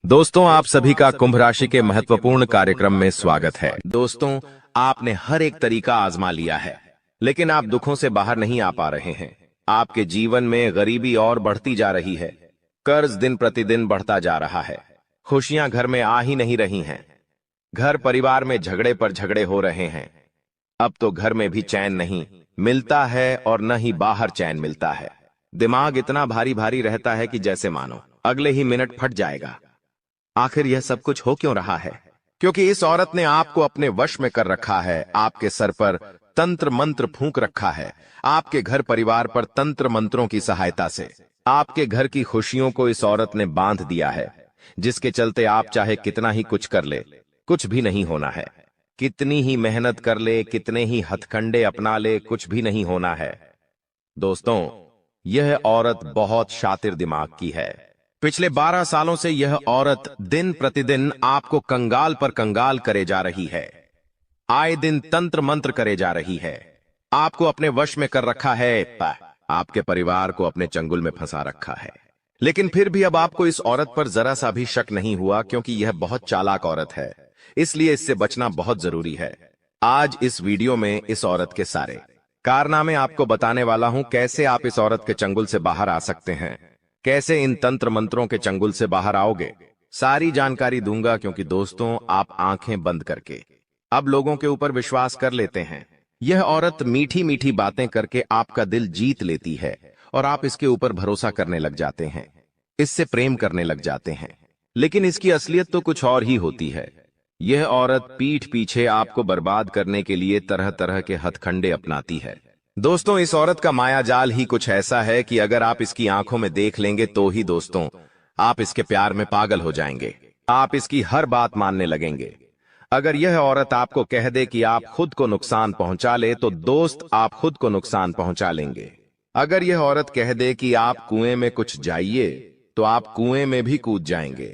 दोस्तों, आप सभी का कुंभ राशि के महत्वपूर्ण कार्यक्रम में स्वागत है। दोस्तों, आपने हर एक तरीका आजमा लिया है, लेकिन आप दुखों से बाहर नहीं आ पा रहे हैं। आपके जीवन में गरीबी और बढ़ती जा रही है, कर्ज दिन प्रतिदिन बढ़ता जा रहा है, खुशियां घर में आ ही नहीं रही हैं, घर परिवार में झगड़े पर झगड़े हो रहे हैं। अब तो घर में भी चैन नहीं मिलता है और न ही बाहर चैन मिलता है। दिमाग इतना भारी भारी रहता है कि जैसे मानो अगले ही मिनट फट जाएगा। आखिर यह सब कुछ हो क्यों रहा है? क्योंकि इस औरत ने आपको अपने वश में कर रखा है, आपके सर पर तंत्र मंत्र फूंक रखा है, आपके घर परिवार पर तंत्र मंत्रों की सहायता से आपके घर की खुशियों को इस औरत ने बांध दिया है, जिसके चलते आप चाहे कितना ही कुछ कर ले, कुछ भी नहीं होना है। कितनी ही मेहनत कर ले, कितने ही हथकंडे अपना ले, कुछ भी नहीं होना है। दोस्तों, यह औरत बहुत शातिर दिमाग की है। पिछले 12 सालों से यह औरत दिन प्रतिदिन आपको कंगाल पर कंगाल करे जा रही है, आए दिन तंत्र मंत्र करे जा रही है, आपको अपने वश में कर रखा है, आपके परिवार को अपने चंगुल में फंसा रखा है। लेकिन फिर भी अब आपको इस औरत पर जरा सा भी शक नहीं हुआ, क्योंकि यह बहुत चालाक औरत है, इसलिए इससे बचना बहुत जरूरी है। आज इस वीडियो में इस औरत के सारे कारनामे आपको बताने वाला हूं, कैसे आप इस औरत के चंगुल से बाहर आ सकते हैं, कैसे इन तंत्र मंत्रों के चंगुल से बाहर आओगे। सारी जानकारी दूंगा, क्योंकि दोस्तों, आप आंखें बंद करके अब लोगों के ऊपर विश्वास कर लेते हैं। यह औरत मीठी मीठी बातें करके आपका दिल जीत लेती है और आप इसके ऊपर भरोसा करने लग जाते हैं, इससे प्रेम करने लग जाते हैं। लेकिन इसकी असलियत तो कुछ और ही होती है। यह औरत पीठ पीछे आपको बर्बाद करने के लिए तरह तरह के हथकंडे अपनाती है। दोस्तों, इस औरत का माया जाल ही कुछ ऐसा है कि अगर आप इसकी आंखों में देख लेंगे तो ही दोस्तों, आप इसके प्यार में पागल हो जाएंगे, आप इसकी हर बात मानने लगेंगे। अगर यह औरत आपको कह दे कि आप खुद को नुकसान पहुंचा ले, तो दोस्त, आप खुद को नुकसान पहुंचा लेंगे। अगर यह औरत कह दे कि आप कुएं में कुछ जाइए, तो आप कुएं में भी कूद जाएंगे,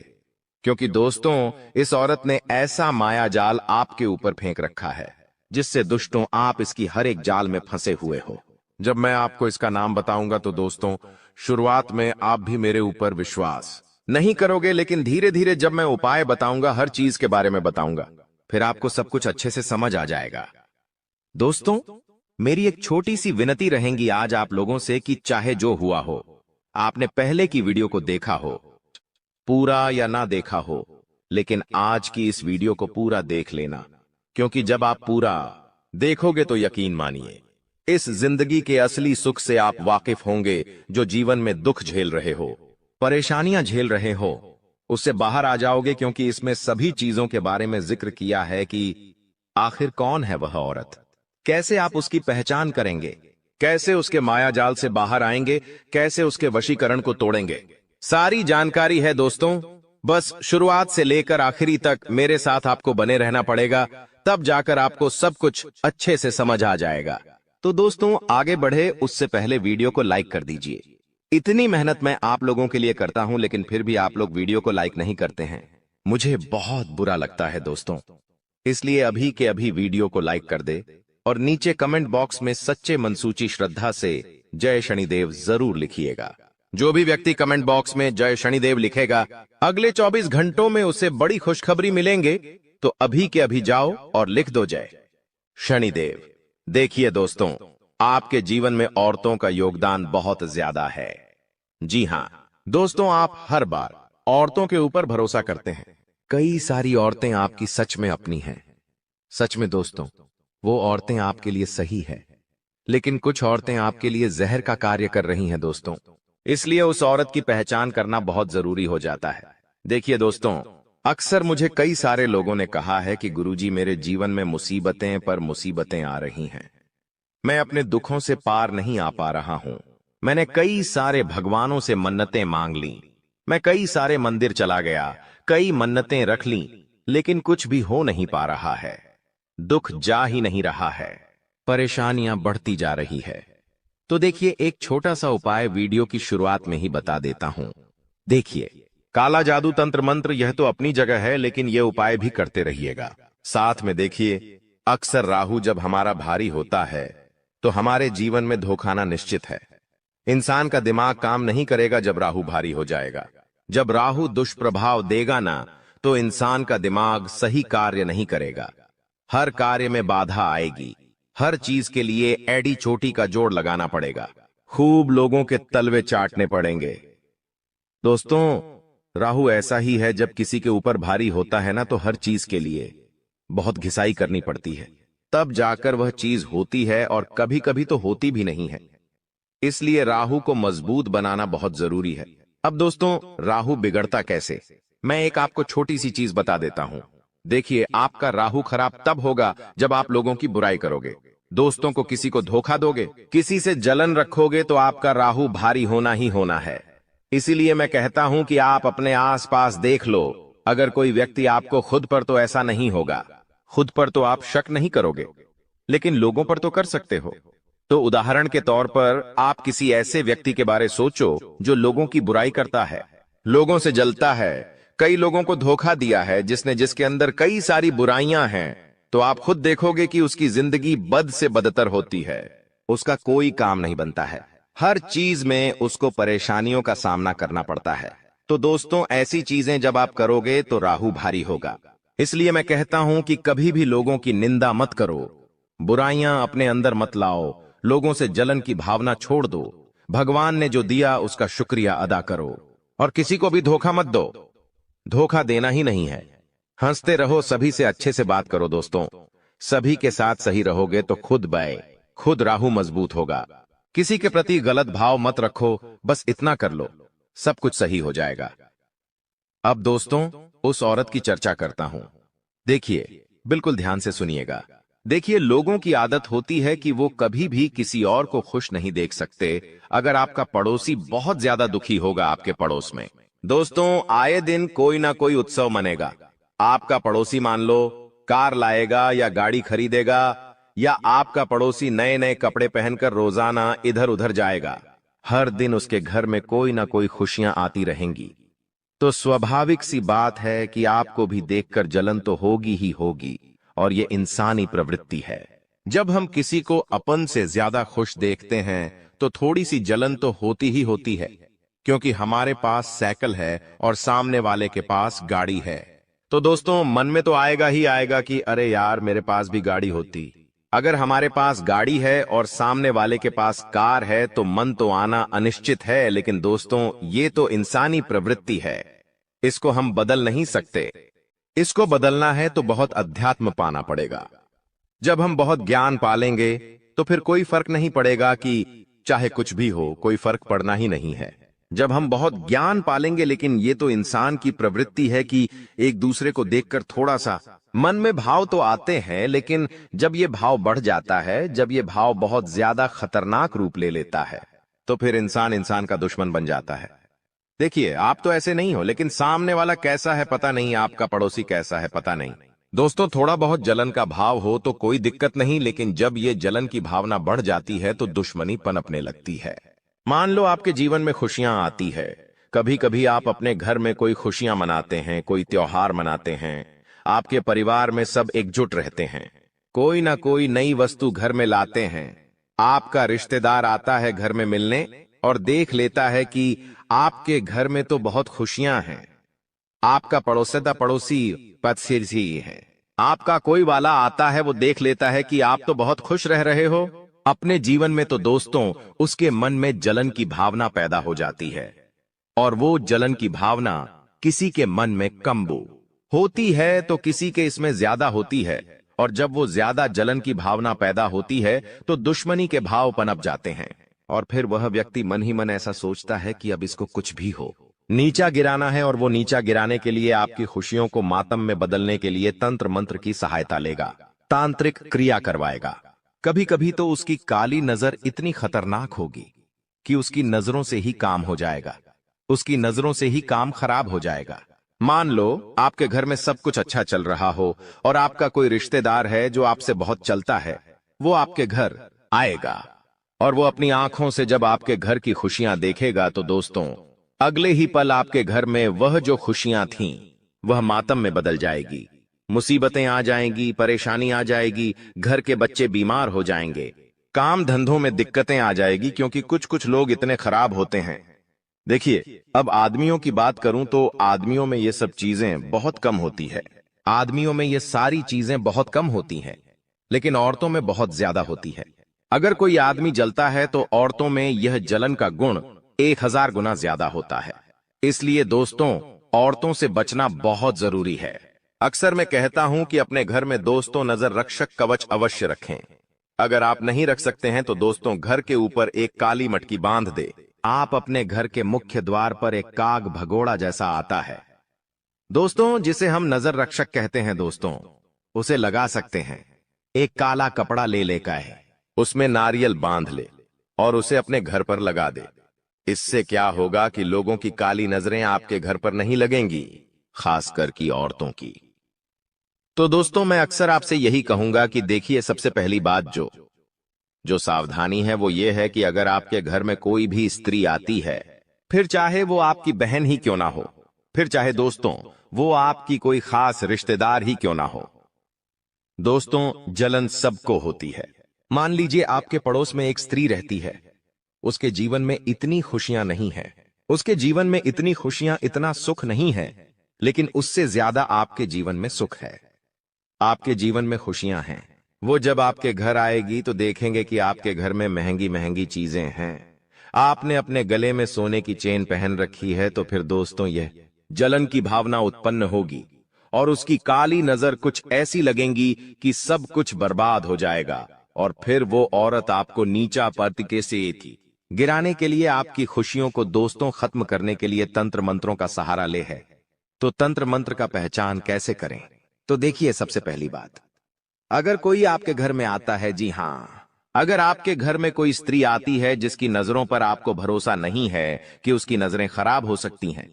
क्योंकि दोस्तों, इस औरत ने ऐसा माया जाल आपके ऊपर फेंक रखा है, जिससे दुष्टों आप इसकी हर एक जाल में फंसे हुए हो। जब मैं आपको इसका नाम बताऊंगा तो दोस्तों, शुरुआत में आप भी मेरे ऊपर विश्वास नहीं करोगे, लेकिन धीरे धीरे जब मैं उपाय बताऊंगा, हर चीज के बारे में बताऊंगा, फिर आपको सब कुछ अच्छे से समझ आ जाएगा। दोस्तों, मेरी एक छोटी सी विनती रहेगी आज आप लोगों से कि चाहे जो हुआ हो, आपने पहले की वीडियो को देखा हो पूरा या ना देखा हो, लेकिन आज की इस वीडियो को पूरा देख लेना, क्योंकि जब आप पूरा देखोगे तो यकीन मानिए, इस जिंदगी के असली सुख से आप वाकिफ होंगे। जो जीवन में दुख झेल रहे हो, परेशानियां झेल रहे हो, उससे बाहर आ जाओगे, क्योंकि इसमें सभी चीजों के बारे में जिक्र किया है कि आखिर कौन है वह औरत, कैसे आप उसकी पहचान करेंगे, कैसे उसके माया जाल से बाहर आएंगे, कैसे उसके वशीकरण को तोड़ेंगे। सारी जानकारी है दोस्तों, बस शुरुआत से लेकर आखिरी तक मेरे साथ आपको बने रहना पड़ेगा, तब जाकर आपको सब कुछ अच्छे से समझ आ जाएगा। तो दोस्तों, आगे बढ़े उससे पहले वीडियो को लाइक कर दीजिए। इतनी मेहनत मैं आप लोगों के लिए करता हूं, लेकिन फिर भी आप लोग वीडियो को लाइक नहीं करते हैं, मुझे बहुत बुरा लगता है दोस्तों। इसलिए अभी के अभी वीडियो को लाइक कर दे और नीचे कमेंट बॉक्स में सच्चे मनसूची श्रद्धा से जय शनिदेव जरूर लिखिएगा। जो भी व्यक्ति कमेंट बॉक्स में जय शनिदेव लिखेगा, अगले 24 घंटों में उसे बड़ी खुशखबरी मिलेंगे। तो अभी के अभी जाओ और लिख दो जय शनिदेव। देखिए दोस्तों, आपके जीवन में औरतों का योगदान बहुत ज्यादा है। जी हां दोस्तों, आप हर बार औरतों के ऊपर भरोसा करते हैं। कई सारी औरतें आपकी सच में अपनी हैं। सच में दोस्तों, वो औरतें आपके लिए सही है, लेकिन कुछ औरतें आपके लिए जहर का कार्य कर रही हैं दोस्तों। इसलिए उस औरत की पहचान करना बहुत जरूरी हो जाता है। देखिए दोस्तों, अक्सर मुझे कई सारे लोगों ने कहा है कि गुरुजी, मेरे जीवन में मुसीबतें पर मुसीबतें आ रही हैं, मैं अपने दुखों से पार नहीं आ पा रहा हूं। मैंने कई सारे भगवानों से मन्नतें मांग ली, मैं कई सारे मंदिर चला गया, कई मन्नतें रख ली, लेकिन कुछ भी हो नहीं पा रहा है, दुख जा ही नहीं रहा है, परेशानियां बढ़ती जा रही है। तो देखिए, एक छोटा सा उपाय वीडियो की शुरुआत में ही बता देता हूं। देखिए, काला जादू तंत्र मंत्र यह तो अपनी जगह है, लेकिन यह उपाय भी करते रहिएगा साथ में। देखिए, अक्सर राहु जब हमारा भारी होता है तो हमारे जीवन में धोखाना निश्चित है। इंसान का दिमाग काम नहीं करेगा जब राहु भारी हो जाएगा। जब राहु दुष्प्रभाव देगा ना, तो इंसान का दिमाग सही कार्य नहीं करेगा। हर कार्य में बाधा आएगी। हर चीज के लिए एड़ी चोटी का जोड़ लगाना पड़ेगा। खूब लोगों के तलवे चाटने पड़ेंगे। दोस्तों, राहु ऐसा ही है, जब किसी के ऊपर भारी होता है ना, तो हर चीज के लिए बहुत घिसाई करनी पड़ती है, तब जाकर वह चीज होती है, और कभी कभी तो होती भी नहीं है। इसलिए राहु को मजबूत बनाना बहुत जरूरी है। अब दोस्तों, राहु बिगड़ता कैसे, मैं एक आपको छोटी सी चीज बता देता हूं। देखिए, आपका राहु खराब तब होगा जब आप लोगों की बुराई करोगे, दोस्तों को किसी को धोखा दोगे, किसी से जलन रखोगे, तो आपका राहु भारी होना ही होना है। इसीलिए मैं कहता हूं कि आप अपने आसपास देख लो। अगर कोई व्यक्ति आपको, खुद पर तो ऐसा नहीं होगा, खुद पर तो आप शक नहीं करोगे, लेकिन लोगों पर तो कर सकते हो। तो उदाहरण के तौर पर आप किसी ऐसे व्यक्ति के बारे सोचो जो लोगों की बुराई करता है, लोगों से जलता है, कई लोगों को धोखा दिया है, जिसके अंदर कई सारी बुराइयां हैं, तो आप खुद देखोगे कि उसकी जिंदगी बद से बदतर होती है। उसका कोई काम नहीं बनता है, हर चीज में उसको परेशानियों का सामना करना पड़ता है। तो दोस्तों, ऐसी चीजें जब आप करोगे तो राहु भारी होगा। इसलिए मैं कहता हूं कि कभी भी लोगों की निंदा मत करो, बुराइयां अपने अंदर मत लाओ, लोगों से जलन की भावना छोड़ दो। भगवान ने जो दिया उसका शुक्रिया अदा करो, और किसी को भी धोखा मत दो। धोखा देना ही नहीं है। हंसते रहो, सभी से अच्छे से बात करो। दोस्तों, सभी के साथ सही रहोगे तो खुद राहु मजबूत होगा। किसी के प्रति गलत भाव मत रखो, बस इतना कर लो, सब कुछ सही हो जाएगा। अब दोस्तों, उस औरत की चर्चा करता हूं। देखिए, बिल्कुल ध्यान से सुनिएगा। देखिए, लोगों की आदत होती है कि वो कभी भी किसी और को खुश नहीं देख सकते। अगर आपका पड़ोसी बहुत ज्यादा दुखी होगा आपके पड़ोस में, दोस्तों, आए दिन कोई ना कोई उत्सव मनेगा। आपका पड़ोसी मान लो कार लाएगा या गाड़ी खरीदेगा, या आपका पड़ोसी नए नए कपड़े पहनकर रोजाना इधर उधर जाएगा। हर दिन उसके घर में कोई ना कोई खुशियां आती रहेंगी। तो स्वाभाविक सी बात है कि आपको भी देखकर जलन तो होगी ही होगी, और ये इंसानी प्रवृत्ति है। जब हम किसी को अपन से ज्यादा खुश देखते हैं तो थोड़ी सी जलन तो होती ही होती है, क्योंकि हमारे पास साइकिल है और सामने वाले के पास गाड़ी है। तो दोस्तों, मन में तो आएगा ही आएगा कि अरे यार, मेरे पास भी गाड़ी होती। अगर हमारे पास गाड़ी है और सामने वाले के पास कार है तो मन तो आना अनिश्चित है। लेकिन दोस्तों, ये तो इंसानी प्रवृत्ति है, इसको हम बदल नहीं सकते। इसको बदलना है तो बहुत अध्यात्म पाना पड़ेगा। जब हम बहुत ज्ञान पालेंगे तो फिर कोई फर्क नहीं पड़ेगा, कि चाहे कुछ भी हो, कोई फर्क पड़ना ही नहीं है जब हम बहुत ज्ञान पालेंगे। लेकिन ये तो इंसान की प्रवृत्ति है कि एक दूसरे को देखकर थोड़ा सा मन में भाव तो आते हैं, लेकिन जब ये भाव बढ़ जाता है, जब ये भाव बहुत ज्यादा खतरनाक रूप ले लेता है, तो फिर इंसान का दुश्मन बन जाता है। देखिए, आप तो ऐसे नहीं हो, लेकिन सामने वाला कैसा है पता नहीं, आपका पड़ोसी कैसा है पता नहीं। दोस्तों, थोड़ा बहुत जलन का भाव हो तो कोई दिक्कत नहीं, लेकिन जब ये जलन की भावना बढ़ जाती है तो दुश्मनी पनपने लगती है। मान लो आपके जीवन में खुशियां आती है, कभी कभी आप अपने घर में कोई खुशियां मनाते हैं, कोई त्योहार मनाते हैं, आपके परिवार में सब एकजुट रहते हैं, कोई ना कोई नई वस्तु घर में लाते हैं। आपका रिश्तेदार आता है घर में मिलने और देख लेता है कि आपके घर में तो बहुत खुशियां हैं। आपका पड़ोसी पड़ोसी है, आपका कोई वाला आता है, वो देख लेता है कि आप तो बहुत खुश रह रहे हो अपने जीवन में, तो दोस्तों, उसके मन में जलन की भावना पैदा हो जाती है। और वो जलन की भावना किसी के मन में कम होती है तो किसी के इसमें ज्यादा होती है, और जब वो ज्यादा जलन की भावना पैदा होती है तो दुश्मनी के भाव पनप जाते हैं। और फिर वह व्यक्ति मन ही मन ऐसा सोचता है कि अब इसको कुछ भी हो नीचा गिराना है, और वो नीचा गिराने के लिए आपकी खुशियों को मातम में बदलने के लिए तंत्र मंत्र की सहायता लेगा, तांत्रिक क्रिया करवाएगा। कभी कभी तो उसकी काली नजर इतनी खतरनाक होगी कि उसकी नजरों से ही काम हो जाएगा, उसकी नजरों से ही काम खराब हो जाएगा। मान लो आपके घर में सब कुछ अच्छा चल रहा हो और आपका कोई रिश्तेदार है जो आपसे बहुत चलता है, वो आपके घर आएगा और वो अपनी आंखों से जब आपके घर की खुशियां देखेगा तो दोस्तों, अगले ही पल आपके घर में वह जो खुशियां थीं वह मातम में बदल जाएगी। मुसीबतें आ जाएंगी, परेशानी आ जाएगी, घर के बच्चे बीमार हो जाएंगे, काम धंधों में दिक्कतें आ जाएगी, क्योंकि कुछ कुछ लोग इतने खराब होते हैं देखिए, अब आदमियों की बात करूं तो आदमियों में ये सब चीजें बहुत कम होती है। आदमियों में ये सारी चीजें बहुत कम होती हैं, लेकिन औरतों में बहुत ज्यादा होती है। अगर कोई आदमी जलता है तो औरतों में यह जलन का गुण 1000 गुना ज्यादा होता है। इसलिए दोस्तों, औरतों से बचना बहुत जरूरी है। अक्सर मैं कहता हूं कि अपने घर में दोस्तों नजर रक्षक कवच अवश्य रखें। अगर आप नहीं रख सकते हैं तो दोस्तों घर के ऊपर एक काली मटकी बांध दे। आप अपने घर के मुख्य द्वार पर एक काग भगोड़ा जैसा आता है दोस्तों, जिसे हम नजर रक्षक कहते हैं दोस्तों, उसे लगा सकते हैं। एक काला कपड़ा ले लेकर है, उसमें नारियल बांध ले और उसे अपने घर पर लगा दे। इससे क्या होगा कि लोगों की काली नजरें आपके घर पर नहीं लगेंगी, खासकर की औरतों की। तो दोस्तों, मैं अक्सर आपसे यही कहूंगा कि देखिए, सबसे पहली बात जो सावधानी है वो ये है कि अगर आपके घर में कोई भी स्त्री आती है, फिर चाहे वो आपकी बहन ही क्यों ना हो, फिर चाहे दोस्तों वो आपकी कोई खास रिश्तेदार ही क्यों ना हो, दोस्तों जलन सबको होती है। मान लीजिए आपके पड़ोस में एक स्त्री रहती है, उसके जीवन में इतनी खुशियां नहीं है, उसके जीवन में इतनी खुशियां, इतना सुख नहीं है, लेकिन उससे ज्यादा आपके जीवन में सुख है, आपके जीवन में खुशियां हैं। वो जब आपके घर आएगी तो देखेंगे कि आपके घर में महंगी महंगी चीजें हैं, आपने अपने गले में सोने की चेन पहन रखी है, तो फिर दोस्तों यह जलन की भावना उत्पन्न होगी और उसकी काली नजर कुछ ऐसी लगेंगी कि सब कुछ बर्बाद हो जाएगा। और फिर वो औरत आपको नीचा पटके से थी गिराने के लिए, आपकी खुशियों को दोस्तों खत्म करने के लिए तंत्र मंत्रों का सहारा ले है। तो तंत्र मंत्र का पहचान कैसे करें? तो देखिए, सबसे पहली बात, अगर कोई आपके घर में आता है, जी हां, अगर आपके घर में कोई स्त्री आती है जिसकी नजरों पर आपको भरोसा नहीं है कि उसकी नजरें खराब हो सकती हैं,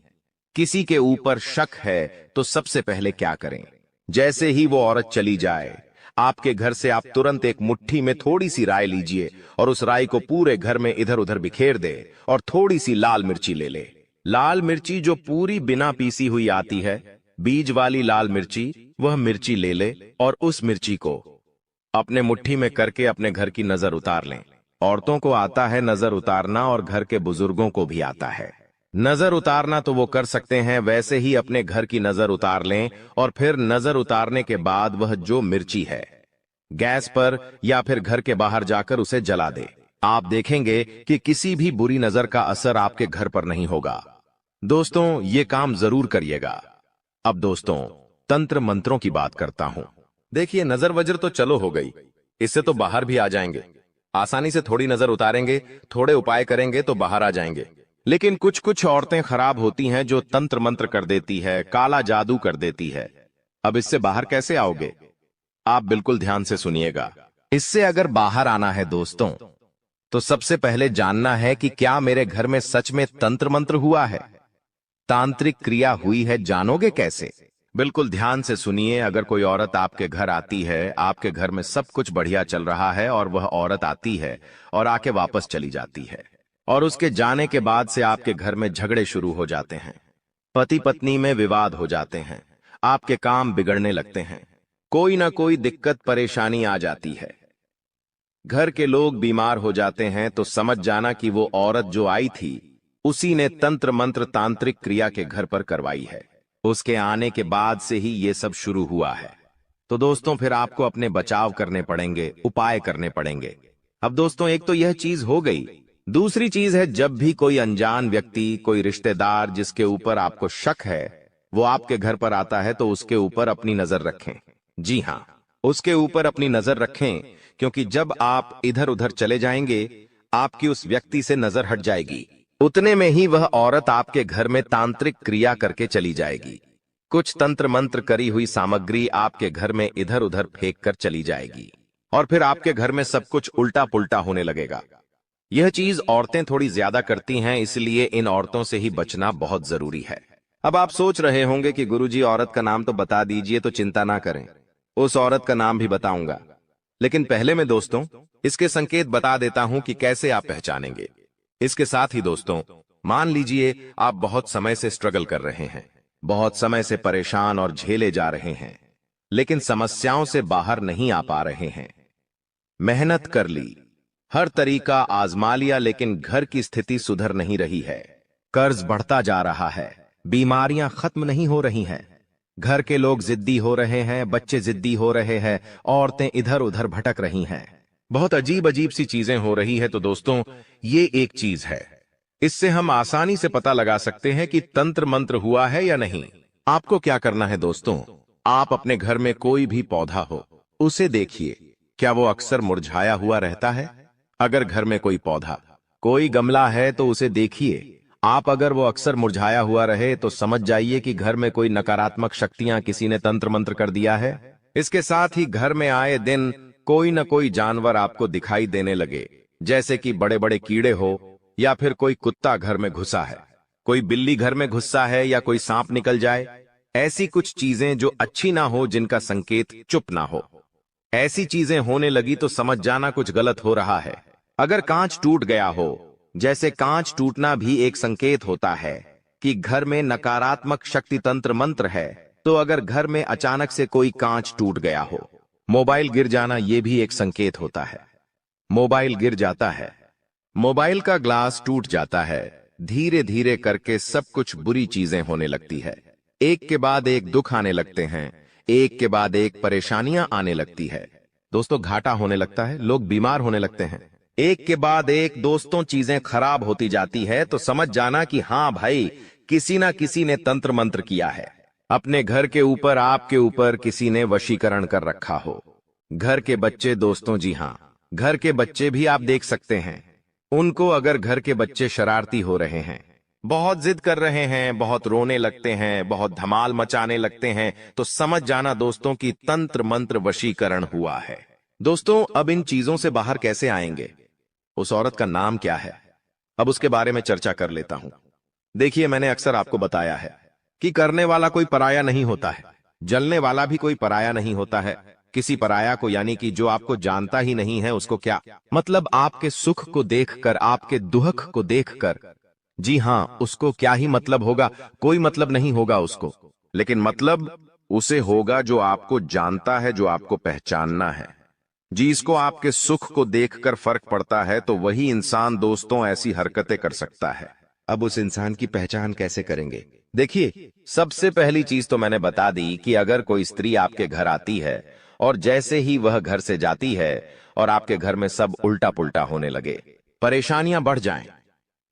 किसी के ऊपर शक है, तो सबसे पहले क्या करें? जैसे ही वो औरत चली जाए आपके घर से, आप तुरंत एक मुट्ठी में थोड़ी सी राई लीजिए और उस राई को पूरे घर में इधर उधर बिखेर दे और थोड़ी सी लाल मिर्ची ले ले। लाल मिर्ची जो पूरी बिना पीसी हुई आती है, बीज वाली लाल मिर्ची, वह मिर्ची ले ले और उस मिर्ची को अपने मुट्ठी में करके अपने घर की नजर उतार लें। औरतों को आता है नजर उतारना और घर के बुजुर्गों को भी आता है नजर उतारना, तो वो कर सकते हैं। वैसे ही अपने घर की नजर उतार लें और फिर नजर उतारने के बाद वह जो मिर्ची है, गैस पर या फिर घर के बाहर जाकर उसे जला दे। आप देखेंगे कि किसी भी बुरी नजर का असर आपके घर पर नहीं होगा। दोस्तों, ये काम जरूर करिएगा। अब दोस्तों, तंत्र मंत्रों की बात करता हूं। देखिए, नजर वजर तो चलो हो गई, इससे तो बाहर भी आ जाएंगे। आसानी से थोड़ी नजर उतारेंगे, थोड़े उपाय करेंगे तो बाहर आ जाएंगे। लेकिन कुछ कुछ औरतें खराब होती हैं जो तंत्र मंत्र कर देती है, काला जादू कर देती है। अब इससे बाहर कैसे आओगे? आप बिल्कुल ध्यान से सुनिएगा। इससे अगर बाहर आना है दोस्तों, तो सबसे पहले जानना है कि क्या मेरे घर में सच में तंत्र मंत्र हुआ है, तांत्रिक क्रिया हुई है। जानोगे कैसे? बिल्कुल ध्यान से सुनिए। अगर कोई औरत आपके घर आती है, आपके घर में सब कुछ बढ़िया चल रहा है और वह औरत आती है और आके वापस चली जाती है, और उसके जाने के बाद से आपके घर में झगड़े शुरू हो जाते हैं, पति पत्नी में विवाद हो जाते हैं, आपके काम बिगड़ने लगते हैं, कोई ना कोई दिक्कत परेशानी आ जाती है, घर के लोग बीमार हो जाते हैं, तो समझ जाना कि वो औरत जो आई थी उसी ने तंत्र मंत्र तांत्रिक क्रिया के घर पर करवाई है। उसके आने के बाद से ही ये सब शुरू हुआ है। तो दोस्तों, फिर आपको अपने बचाव करने पड़ेंगे, उपाय करने पड़ेंगे। अब दोस्तों, एक तो यह चीज हो गई। दूसरी चीज है, जब भी कोई अनजान व्यक्ति, कोई रिश्तेदार जिसके ऊपर आपको शक है, वो आपके घर पर आता है, तो उसके ऊपर अपनी नजर रखें। जी हां, उसके ऊपर अपनी नजर रखें, क्योंकि जब आप इधर उधर चले जाएंगे, आपकी उस व्यक्ति से नजर हट जाएगी। उतने में ही वह औरत आपके घर में तांत्रिक क्रिया करके चली जाएगी। कुछ तंत्र मंत्र करी हुई सामग्री आपके घर में इधर उधर फेंक कर चली जाएगी, और फिर आपके घर में सब कुछ उल्टा पुल्टा होने लगेगा। यह चीज औरतें थोड़ी ज्यादा करती हैं, इसलिए इन औरतों से ही बचना बहुत जरूरी है। अब आप सोच रहे होंगे कि गुरुजी, औरत का नाम तो बता दीजिए। तो चिंता ना करें, उस औरत का नाम भी बताऊंगा, लेकिन पहले मैं दोस्तों इसके संकेत बता देता हूं कि कैसे आप पहचानेंगे। इसके साथ ही दोस्तों, मान लीजिए आप बहुत समय से स्ट्रगल कर रहे हैं, बहुत समय से परेशान और झेले जा रहे हैं, लेकिन समस्याओं से बाहर नहीं आ पा रहे हैं। मेहनत कर ली, हर तरीका आजमा लिया, लेकिन घर की स्थिति सुधर नहीं रही है। कर्ज बढ़ता जा रहा है, बीमारियां खत्म नहीं हो रही हैं, घर के लोग जिद्दी हो रहे हैं, बच्चे जिद्दी हो रहे हैं, औरतें इधर उधर भटक रही हैं, बहुत अजीब अजीब सी चीजें हो रही है। तो दोस्तों, ये एक चीज है, इससे हम आसानी से पता लगा सकते हैं कि तंत्र मंत्र हुआ है या नहीं। आपको क्या करना है दोस्तों, आप अपने घर में कोई भी पौधा हो उसे देखिए, क्या वो अक्सर मुरझाया हुआ रहता है? अगर घर में कोई पौधा, कोई गमला है तो उसे देखिए, आप अगर वो अक्सर मुरझाया हुआ रहे तो समझ जाइए कि घर में कोई नकारात्मक शक्तियां किसी ने तंत्र मंत्र कर दिया है। इसके साथ ही घर में आए दिन कोई न कोई जानवर आपको दिखाई देने लगे, जैसे कि बड़े बड़े कीड़े हो, या फिर कोई कुत्ता घर में घुसा है, कोई बिल्ली घर में घुसा है, या कोई सांप निकल जाए, ऐसी कुछ चीजें जो अच्छी ना हो, जिनका संकेत चुप ना हो, ऐसी चीजें होने लगी तो समझ जाना कुछ गलत हो रहा है। अगर कांच टूट गया हो, जैसे कांच टूटना भी एक संकेत होता है कि घर में नकारात्मक शक्ति तंत्र मंत्र है, तो अगर घर में अचानक से कोई कांच टूट गया हो, मोबाइल गिर जाना, यह भी एक संकेत होता है। मोबाइल गिर जाता है, मोबाइल का ग्लास टूट जाता है, धीरे धीरे करके सब कुछ बुरी चीजें होने लगती है, एक के बाद एक दुख आने लगते हैं, एक के बाद एक परेशानियां आने लगती है दोस्तों, घाटा होने लगता है, लोग बीमार होने लगते हैं, एक के बाद एक दोस्तों चीजें खराब होती जाती है। तो समझ जाना कि हाँ भाई, किसी ना किसी ने तंत्र मंत्र किया है, अपने घर के ऊपर, आपके ऊपर किसी ने वशीकरण कर रखा हो। घर के बच्चे दोस्तों, जी हाँ, घर के बच्चे भी आप देख सकते हैं, उनको अगर घर के बच्चे शरारती हो रहे हैं, बहुत जिद कर रहे हैं, बहुत रोने लगते हैं, बहुत धमाल मचाने लगते हैं, तो समझ जाना दोस्तों कि तंत्र मंत्र वशीकरण हुआ है। दोस्तों, अब इन चीजों से बाहर कैसे आएंगे, उस औरत का नाम क्या है, अब उसके बारे में चर्चा कर लेता हूं। देखिए, मैंने अक्सर आपको बताया है कि करने वाला कोई पराया नहीं होता है, जलने वाला भी कोई पराया नहीं होता है। किसी पराया को, यानी कि जो आपको जानता ही नहीं है, उसको क्या मतलब, आपके सुख को देखकर, आपके दुख को देखकर, जी हां, उसको क्या ही मतलब होगा, कोई मतलब नहीं होगा उसको, लेकिन मतलब उसे होगा जो आपको जानता है, जो आपको पहचानना है। जी, इसको आपके सुख को देखकर फर्क पड़ता है, तो वही इंसान दोस्तों ऐसी हरकतें कर सकता है। अब उस इंसान की पहचान कैसे करेंगे? देखिए, सबसे पहली चीज तो मैंने बता दी कि अगर कोई स्त्री आपके घर आती है और जैसे ही वह घर से जाती है और आपके घर में सब उल्टा पुल्टा होने लगे, परेशानियां बढ़ जाएं,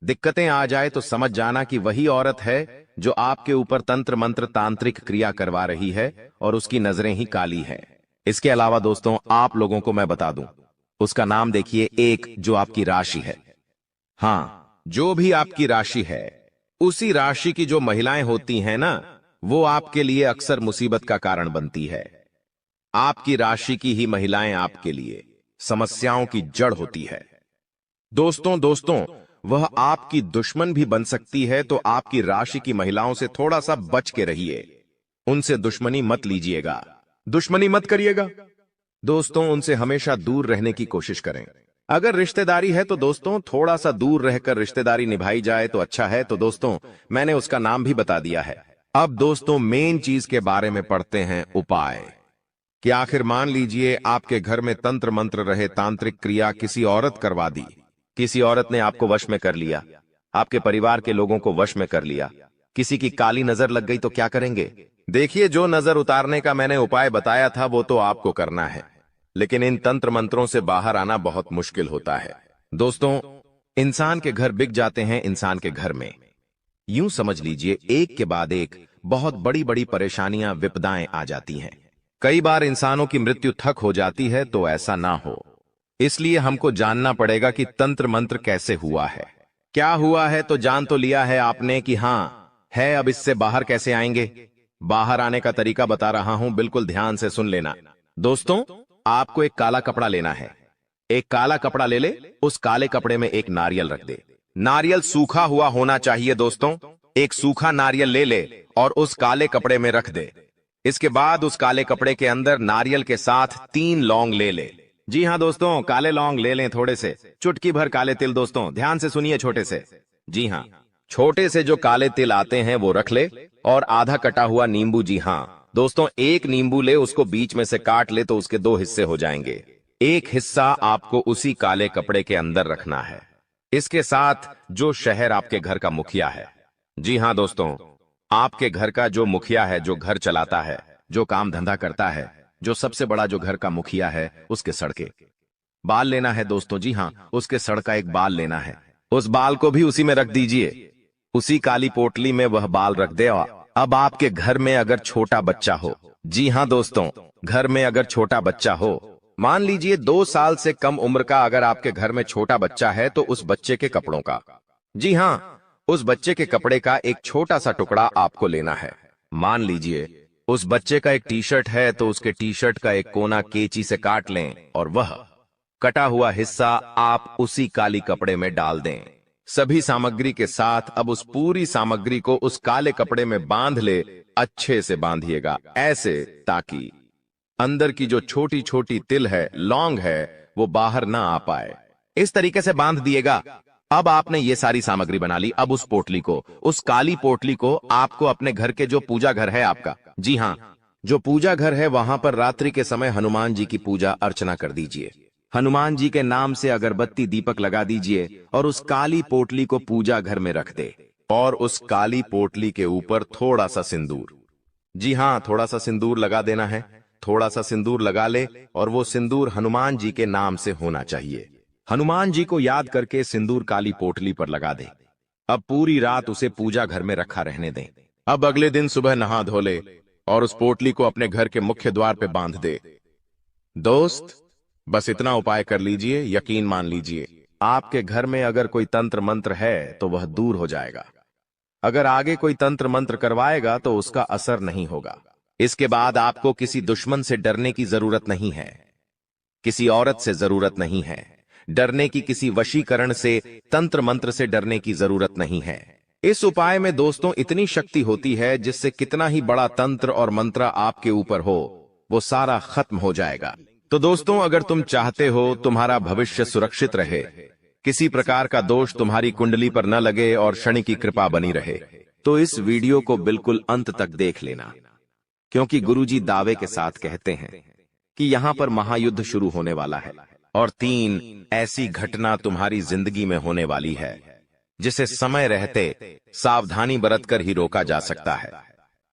दिक्कतें आ जाए, तो समझ जाना कि वही औरत है जो आपके ऊपर तंत्र मंत्र तांत्रिक क्रिया करवा रही है और उसकी नजरें ही काली हैं। इसके अलावा दोस्तों, आप लोगों को मैं बता दूं, उसका नाम देखिए, एक जो आपकी राशि है, हाँ, जो भी आपकी राशि है, उसी राशि की जो महिलाएं होती हैं ना, वो आपके लिए अक्सर मुसीबत का कारण बनती है। आपकी राशि की ही महिलाएं आपके लिए समस्याओं की जड़ होती है। दोस्तों, वह आपकी दुश्मन भी बन सकती है, तो आपकी राशि की महिलाओं से थोड़ा सा बच के रहिए, उनसे दुश्मनी मत लीजिएगा, दुश्मनी मत करिएगा दोस्तों, उनसे हमेशा दूर रहने की कोशिश करें। अगर रिश्तेदारी है तो दोस्तों, थोड़ा सा दूर रहकर रिश्तेदारी निभाई जाए तो अच्छा है। तो दोस्तों, मैंने उसका नाम भी बता दिया है। अब दोस्तों, मेन चीज के बारे में पढ़ते हैं, उपाय। कि आखिर मान लीजिए आपके घर में तंत्र मंत्र रहे, तांत्रिक क्रिया किसी औरत करवा दी, किसी औरत ने आपको वश में कर लिया, आपके परिवार के लोगों को वश में कर लिया, किसी की काली नजर लग गई, तो क्या करेंगे? देखिए, जो नजर उतारने का मैंने उपाय बताया था वो तो आपको करना है, लेकिन इन तंत्र मंत्रों से बाहर आना बहुत मुश्किल होता है। दोस्तों, इंसान के घर बिक जाते हैं, इंसान के घर में यूं समझ लीजिए एक के बाद एक बहुत बड़ी बड़ी परेशानियां, विपदाएं आ जाती हैं। कई बार इंसानों की मृत्यु तक हो जाती है। तो ऐसा ना हो, इसलिए हमको जानना पड़ेगा कि तंत्र मंत्र कैसे हुआ है, क्या हुआ है। तो जान तो लिया है आपने कि हां है, अब इससे बाहर कैसे आएंगे? बाहर आने का तरीका बता रहा हूं, बिल्कुल ध्यान से सुन लेना। दोस्तों, आपको एक काला कपड़ा लेना है, एक काला कपड़ा ले ले, उस काले कपड़े में एक नारियल रख दे, नारियल सूखा हुआ होना चाहिए दोस्तों, एक सूखा नारियल ले ले और उस काले कपड़े में रख दे। इसके बाद उस काले कपड़े के अंदर नारियल के साथ 3 लौंग ले ले। जी हां दोस्तों, काले लौंग ले लें, थोड़े से, चुटकी भर काले तिल। दोस्तों ध्यान से सुनिए, छोटे से, जी हां, छोटे से जो काले तिल आते हैं वो रख ले, और आधा कटा हुआ नींबू। जी हां दोस्तों, एक नींबू ले, उसको बीच में से काट ले तो उसके 2 हिस्से हो जाएंगे। एक हिस्सा आपको उसी काले कपड़े के अंदर रखना है इसके साथ जो शहर आपके घर का मुखिया है, जी हाँ दोस्तों, आपके घर का जो मुखिया है, जो घर चलाता है, जो काम धंधा करता है, जो सबसे बड़ा जो घर का मुखिया है, उसके सड़ के बाल लेना है दोस्तों। जी हाँ, उसके सड़ का एक बाल लेना है। उस बाल को भी उसी में रख दीजिए, उसी काली पोटली में वह बाल रख दे। अब आपके घर में अगर छोटा बच्चा हो, जी हाँ दोस्तों, घर में अगर छोटा बच्चा हो, मान लीजिए 2 साल से कम उम्र का, अगर आपके घर में छोटा बच्चा है तो उस बच्चे के कपड़ों का, जी हाँ, उस बच्चे के कपड़े का एक छोटा सा टुकड़ा आपको लेना है। मान लीजिए उस बच्चे का एक टी शर्ट है तो उसके टी शर्ट का एक कोना कैंची से काट लें और वह कटा हुआ हिस्सा आप उसी काली कपड़े में डाल दें। सभी सामग्री के साथ अब उस पूरी सामग्री को उस काले कपड़े में बांध ले। अच्छे से बांधिएगा, ऐसे ताकि अंदर की जो छोटी छोटी तिल है, लौंग है, वो बाहर ना आ पाए। इस तरीके से बांध दिएगा। अब आपने ये सारी सामग्री बना ली। अब उस पोटली को, उस काली पोटली को आपको अपने घर के जो पूजा घर है आपका, जी हाँ, जो पूजा घर है, वहां पर रात्रि के समय हनुमान जी की पूजा अर्चना कर दीजिए। हनुमान जी के नाम से अगरबत्ती दीपक लगा दीजिए और उस काली पोटली को पूजा घर में रख दे। और उस काली पोटली के ऊपर थोड़ा सा सिंदूर, जी हाँ, थोड़ा सा सिंदूर लगा देना है। थोड़ा सा सिंदूर लगा ले और वो सिंदूर हनुमान जी के नाम से होना चाहिए। हनुमान जी को याद करके सिंदूर काली पोटली पर लगा दे। अब पूरी रात उसे पूजा घर में रखा रहने दें। अब अगले दिन सुबह नहा धो ले और उस पोटली को अपने घर के मुख्य द्वार पे बांध दे। दोस्त, बस इतना उपाय कर लीजिए, यकीन मान लीजिए, आपके घर में अगर कोई तंत्र मंत्र है तो वह दूर हो जाएगा। अगर आगे कोई तंत्र मंत्र करवाएगा तो उसका असर नहीं होगा। इसके बाद आपको किसी दुश्मन से डरने की जरूरत नहीं है, किसी औरत से जरूरत नहीं है डरने की, किसी वशीकरण से, तंत्र मंत्र से डरने की जरूरत नहीं है। इस उपाय में दोस्तों इतनी शक्ति होती है जिससे कितना ही बड़ा तंत्र और मंत्र आपके ऊपर हो, वो सारा खत्म हो जाएगा। तो दोस्तों, अगर तुम चाहते हो तुम्हारा भविष्य सुरक्षित रहे, किसी प्रकार का दोष तुम्हारी कुंडली पर न लगे और शनि की कृपा बनी रहे, तो इस वीडियो को बिल्कुल अंत तक देख लेना, क्योंकि गुरुजी दावे के साथ कहते हैं कि यहाँ पर महायुद्ध शुरू होने वाला है और 3 ऐसी घटना तुम्हारी जिंदगी में होने वाली है जिसे समय रहते सावधानी बरतकर ही रोका जा सकता है,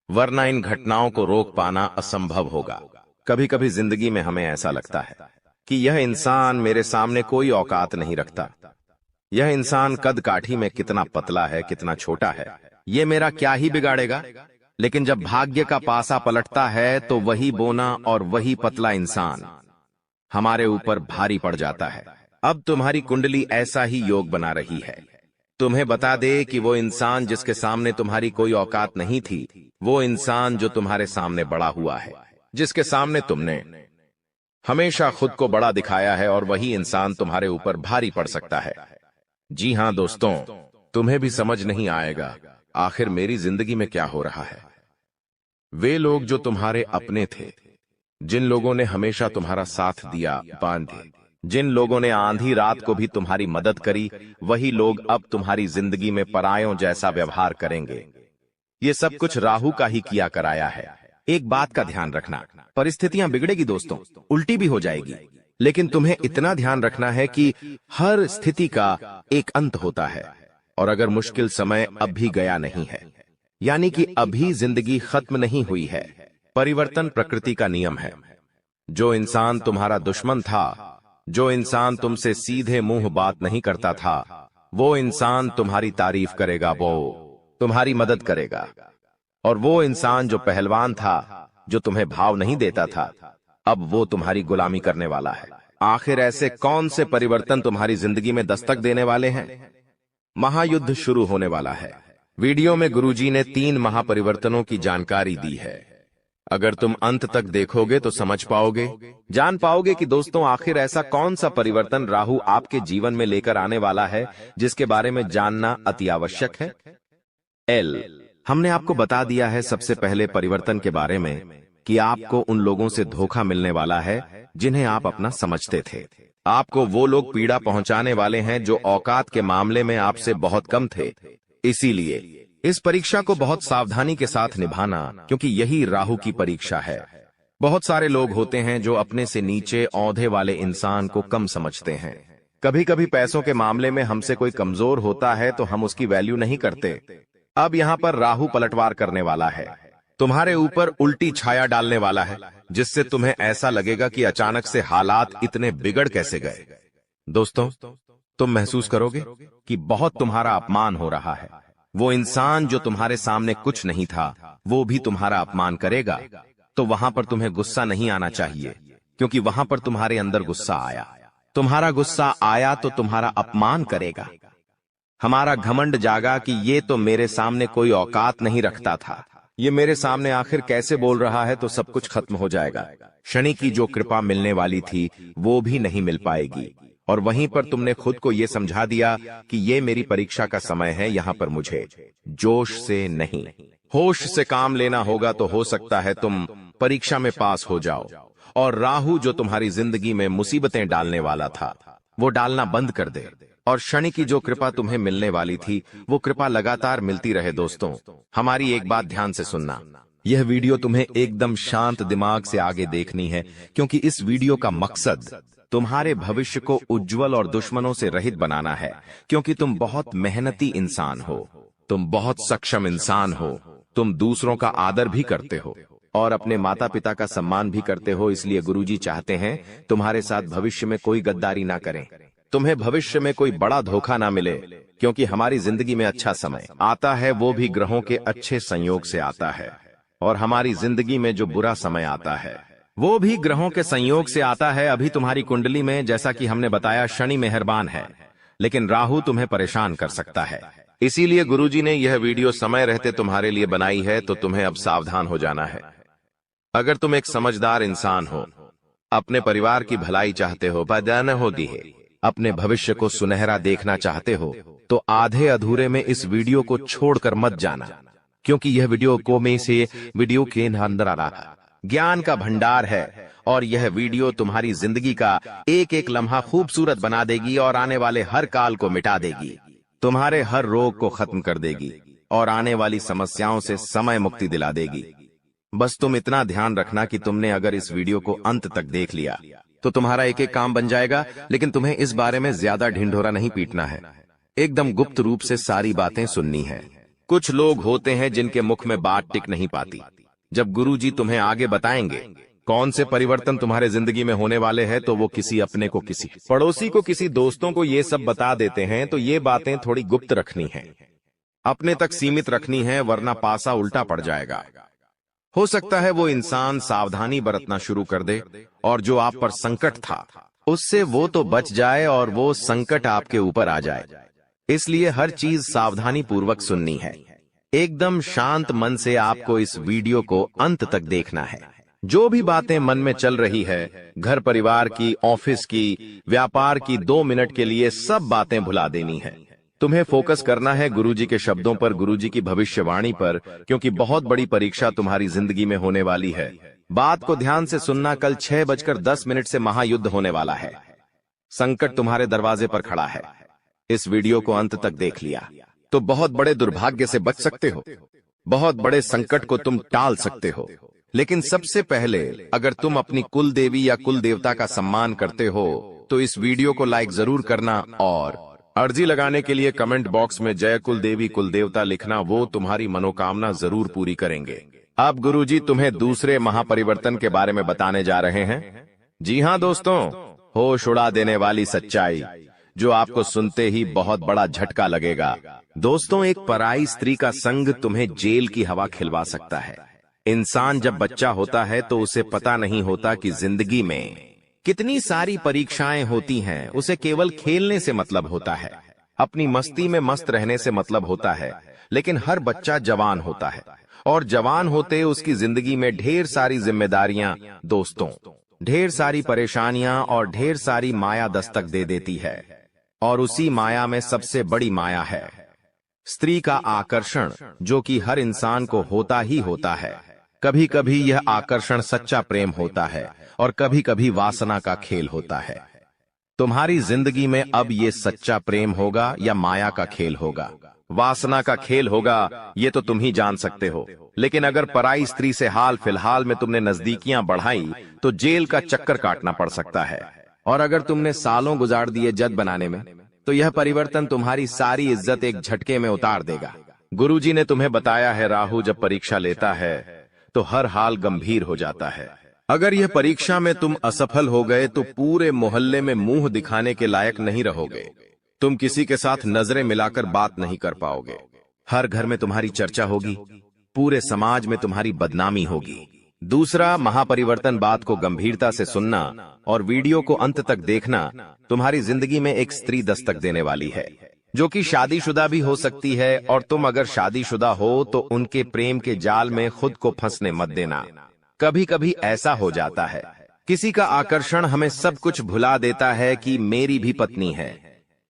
वरना इन घटनाओं को रोक पाना असंभव होगा। कभी कभी जिंदगी में हमें ऐसा लगता है कि यह इंसान मेरे सामने कोई औकात नहीं रखता, यह इंसान कद काठी में कितना पतला है, कितना छोटा है, ये मेरा क्या ही बिगाड़ेगा। लेकिन जब भाग्य का पासा पलटता है तो वही बोना और वही पतला इंसान हमारे ऊपर भारी पड़ जाता है। अब तुम्हारी कुंडली ऐसा ही योग बना रही है। तुम्हें बता दे कि वो इंसान जिसके सामने तुम्हारी कोई औकात नहीं थी, वो इंसान जो तुम्हारे सामने बड़ा हुआ है, जिसके सामने तुमने हमेशा खुद को बड़ा दिखाया है, और वही इंसान तुम्हारे ऊपर भारी पड़ सकता है। जी हां दोस्तों, तुम्हें भी समझ नहीं आएगा आखिर मेरी जिंदगी में क्या हो रहा है। वे लोग जो तुम्हारे अपने थे, जिन लोगों ने हमेशा तुम्हारा साथ दिया, बांधे, जिन लोगों ने आंधी रात को भी तुम्हारी मदद करी, वही लोग अब तुम्हारी जिंदगी में परायों जैसा व्यवहार करेंगे। ये सब कुछ राहु का ही किया कराया है। एक बात का ध्यान रखना, परिस्थितियां बिगड़ेगी दोस्तों, उल्टी भी हो जाएगी, लेकिन तुम्हें इतना ध्यान रखना है कि हर स्थिति का एक अंत होता है। और अगर मुश्किल समय अब भी गया नहीं है, यानी कि अभी जिंदगी खत्म नहीं हुई है, परिवर्तन प्रकृति का नियम है। जो इंसान तुम्हारा दुश्मन था, जो इंसान तुमसे सीधे मुंह बात नहीं करता था, वो इंसान तुम्हारी तारीफ करेगा, वो तुम्हारी मदद करेगा। और वो इंसान जो पहलवान था, जो तुम्हें भाव नहीं देता था, अब वो तुम्हारी गुलामी करने वाला है। आखिर ऐसे कौन से परिवर्तन तुम्हारी जिंदगी में दस्तक देने वाले हैं? महायुद्ध शुरू होने वाला है। वीडियो में गुरुजी ने 3 महापरिवर्तनों की जानकारी दी है। अगर तुम अंत तक देखोगे तो समझ पाओगे, जान पाओगे कि दोस्तों आखिर ऐसा कौन सा परिवर्तन राहु आपके जीवन में लेकर आने वाला है, जिसके बारे में जानना अति आवश्यक है। हमने आपको बता दिया है सबसे पहले परिवर्तन के बारे में कि आपको उन लोगों से धोखा मिलने वाला है जिन्हें आप अपना समझते थे। आपको वो लोग पीड़ा पहुंचाने वाले हैं जो औकात के मामले में आपसे बहुत कम थे। इसीलिए इस परीक्षा को बहुत सावधानी के साथ निभाना, क्योंकि यही राहु की परीक्षा है। बहुत सारे लोग होते हैं जो अपने से नीचे औंधे वाले इंसान को कम समझते हैं, कभी कभी पैसों के मामले में हमसे कोई कमजोर होता है तो हम उसकी वैल्यू नहीं करते। अब यहाँ पर राहु पलटवार करने वाला है, तुम्हारे ऊपर उल्टी छाया डालने वाला है, जिससे तुम्हें ऐसा लगेगा कि अचानक से हालात इतने बिगड़ कैसे गए। दोस्तों, तुम महसूस करोगे कि बहुत तुम्हारा अपमान हो रहा है। वो इंसान जो तुम्हारे सामने कुछ नहीं था, वो भी तुम्हारा अपमान करेगा। तो वहां पर तुम्हें गुस्सा नहीं आना चाहिए, क्योंकि वहां पर तुम्हारे अंदर गुस्सा आया। तुम्हारा गुस्सा आया तो तुम्हारा अपमान करेगा। हमारा घमंड जागा कि ये तो मेरे सामने कोई औकात नहीं रखता था, ये मेरे सामने आखिर कैसे बोल रहा है, तो सब कुछ खत्म हो जाएगा। शनि की जो कृपा मिलने वाली थी वो भी नहीं मिल पाएगी, और वहीं पर तुमने खुद को ये समझा दिया कि ये मेरी परीक्षा का समय है, यहाँ पर मुझे जोश से नहीं होश से काम लेना होगा। तो हो सकता है तुम परीक्षा में पास हो जाओ, और राहु जो तुम्हारी जिंदगी में मुसीबतें डालने वाला था वो डालना बंद कर दे, और शनि की जो कृपा तुम्हें मिलने वाली थी वो कृपा लगातार मिलती रहे। दोस्तों, हमारी एक बात ध्यान से सुनना, यह वीडियो तुम्हें एकदम शांत दिमाग से आगे देखनी है, क्योंकि इस वीडियो का मकसद तुम्हारे भविष्य को उज्जवल और दुश्मनों से रहित बनाना है। क्योंकि तुम बहुत मेहनती इंसान हो, तुम बहुत सक्षम इंसान हो, तुम दूसरों का आदर भी करते हो और अपने माता पिता का सम्मान भी करते हो। इसलिए गुरुजी चाहते हैं तुम्हारे साथ भविष्य में कोई गद्दारी ना करें, तुम्हें भविष्य में कोई बड़ा धोखा ना मिले, क्योंकि हमारी जिंदगी में अच्छा समय आता है वो भी ग्रहों के अच्छे संयोग से आता है, और हमारी जिंदगी में जो बुरा समय आता है वो भी ग्रहों के संयोग से आता है। अभी तुम्हारी कुंडली में, जैसा कि हमने बताया, शनि मेहरबान है, लेकिन राहु तुम्हें परेशान कर सकता है। इसीलिए गुरुजी ने यह वीडियो समय रहते तुम्हारे लिए बनाई है, तो तुम्हें अब सावधान हो जाना है। अगर तुम एक समझदार इंसान हो, अपने परिवार की भलाई चाहते हो, बदन होती है, अपने भविष्य को सुनहरा देखना चाहते हो, तो आधे अधूरे में इस वीडियो को छोड़कर मत जाना, क्योंकि यह वीडियो के अंदर आ रहा ज्ञान का भंडार है, और यह वीडियो तुम्हारी जिंदगी का एक एक लम्हा खूबसूरत बना देगी और आने वाले हर काल को मिटा देगी, तुम्हारे हर रोग को खत्म कर देगी और आने वाली समस्याओं से समय मुक्ति दिला देगी। बस तुम इतना ध्यान रखना कि तुमने अगर इस वीडियो को अंत तक देख लिया तो तुम्हारा एक एक काम बन जाएगा, लेकिन तुम्हें इस बारे में ज्यादा ढिंढोरा नहीं पीटना है, एकदम गुप्त रूप से सारी बातें सुननी है। कुछ लोग होते हैं जिनके मुख में बात टिक नहीं पाती। जब गुरुजी तुम्हें आगे बताएंगे कौन से परिवर्तन तुम्हारे जिंदगी में होने वाले हैं, तो वो किसी अपने को, किसी पड़ोसी को, किसी दोस्तों को ये सब बता देते हैं, तो ये बातें थोड़ी गुप्त रखनी है, अपने तक सीमित रखनी है, वरना पासा उल्टा पड़ जाएगा। हो सकता है वो इंसान सावधानी बरतना शुरू कर दे, और जो आप पर संकट था उससे वो तो बच जाए और वो संकट आपके ऊपर आ जाए। इसलिए हर चीज सावधानी पूर्वक सुननी है। एकदम शांत मन से आपको इस वीडियो को अंत तक देखना है। जो भी बातें मन में चल रही है, घर परिवार की, ऑफिस की, व्यापार की, 2 मिनट के लिए सब बातें भुला देनी है। तुम्हें फोकस करना है गुरुजी के शब्दों पर, गुरुजी की भविष्यवाणी पर, क्योंकि बहुत बड़ी परीक्षा तुम्हारी जिंदगी में होने वाली है। बात को ध्यान से सुनना, कल 6:10 से महायुद्ध होने वाला है। संकट तुम्हारे दरवाजे पर खड़ा है। इस वीडियो को अंत तक देख लिया तो बहुत बड़े दुर्भाग्य से बच सकते हो, बहुत बड़े संकट को तुम टाल सकते हो। लेकिन सबसे पहले, अगर तुम अपनी कुल देवी या कुल देवता का सम्मान करते हो तो इस वीडियो को लाइक जरूर करना, और अर्जी लगाने के लिए कमेंट बॉक्स में जय कुल देवी कुल देवता लिखना, वो तुम्हारी मनोकामना जरूर पूरी करेंगे। अब गुरुजी तुम्हें दूसरे महापरिवर्तन के बारे में बताने जा रहे हैं। जी हाँ दोस्तों, होश उड़ा देने वाली सच्चाई जो आपको सुनते ही बहुत बड़ा झटका लगेगा। दोस्तों, एक पराई स्त्री का संग तुम्हें जेल की हवा खिलवा सकता है। इंसान जब बच्चा होता है तो उसे पता नहीं होता कि जिंदगी में कितनी सारी परीक्षाएं होती हैं। उसे केवल खेलने से मतलब होता है, अपनी मस्ती में मस्त रहने से मतलब होता है। लेकिन हर बच्चा जवान होता है, और जवान होते उसकी जिंदगी में ढेर सारी जिम्मेदारियां, दोस्तों, ढेर सारी परेशानियां और ढेर सारी माया दस्तक दे देती है। और उसी माया में सबसे बड़ी माया है स्त्री का आकर्षण, जो कि हर इंसान को होता ही होता है। कभी कभी यह आकर्षण सच्चा प्रेम होता है और कभी कभी वासना का खेल होता है। तुम्हारी जिंदगी में अब ये सच्चा प्रेम होगा या माया का खेल होगा, वासना का खेल होगा, ये तो तुम ही जान सकते हो। लेकिन अगर पराई स्त्री से हाल फिलहाल में तुमने नजदीकियां बढ़ाई तो जेल का चक्कर काटना पड़ सकता है। और अगर तुमने सालों गुजार दिए जज बनाने में, तो यह परिवर्तन तुम्हारी सारी इज्जत एक झटके में उतार देगा। गुरुजी ने तुम्हें बताया है, राहु जब परीक्षा लेता है तो हर हाल गंभीर हो जाता है। अगर यह परीक्षा में तुम असफल हो गए तो पूरे मोहल्ले में मुंह दिखाने के लायक नहीं रहोगे। तुम किसी के साथ नजरें मिलाकर बात नहीं कर पाओगे। हर घर में तुम्हारी चर्चा होगी, पूरे समाज में तुम्हारी बदनामी होगी। दूसरा, महापरिवर्तन बात को गंभीरता से सुनना और वीडियो को अंत तक देखना। तुम्हारी जिंदगी में एक स्त्री दस्तक देने वाली है, जो कि शादीशुदा भी हो सकती है, और तुम अगर शादीशुदा हो तो उनके प्रेम के जाल में खुद को फंसने मत देना। कभी कभी ऐसा हो जाता है, किसी का आकर्षण हमें सब कुछ भुला देता है कि मेरी भी पत्नी है,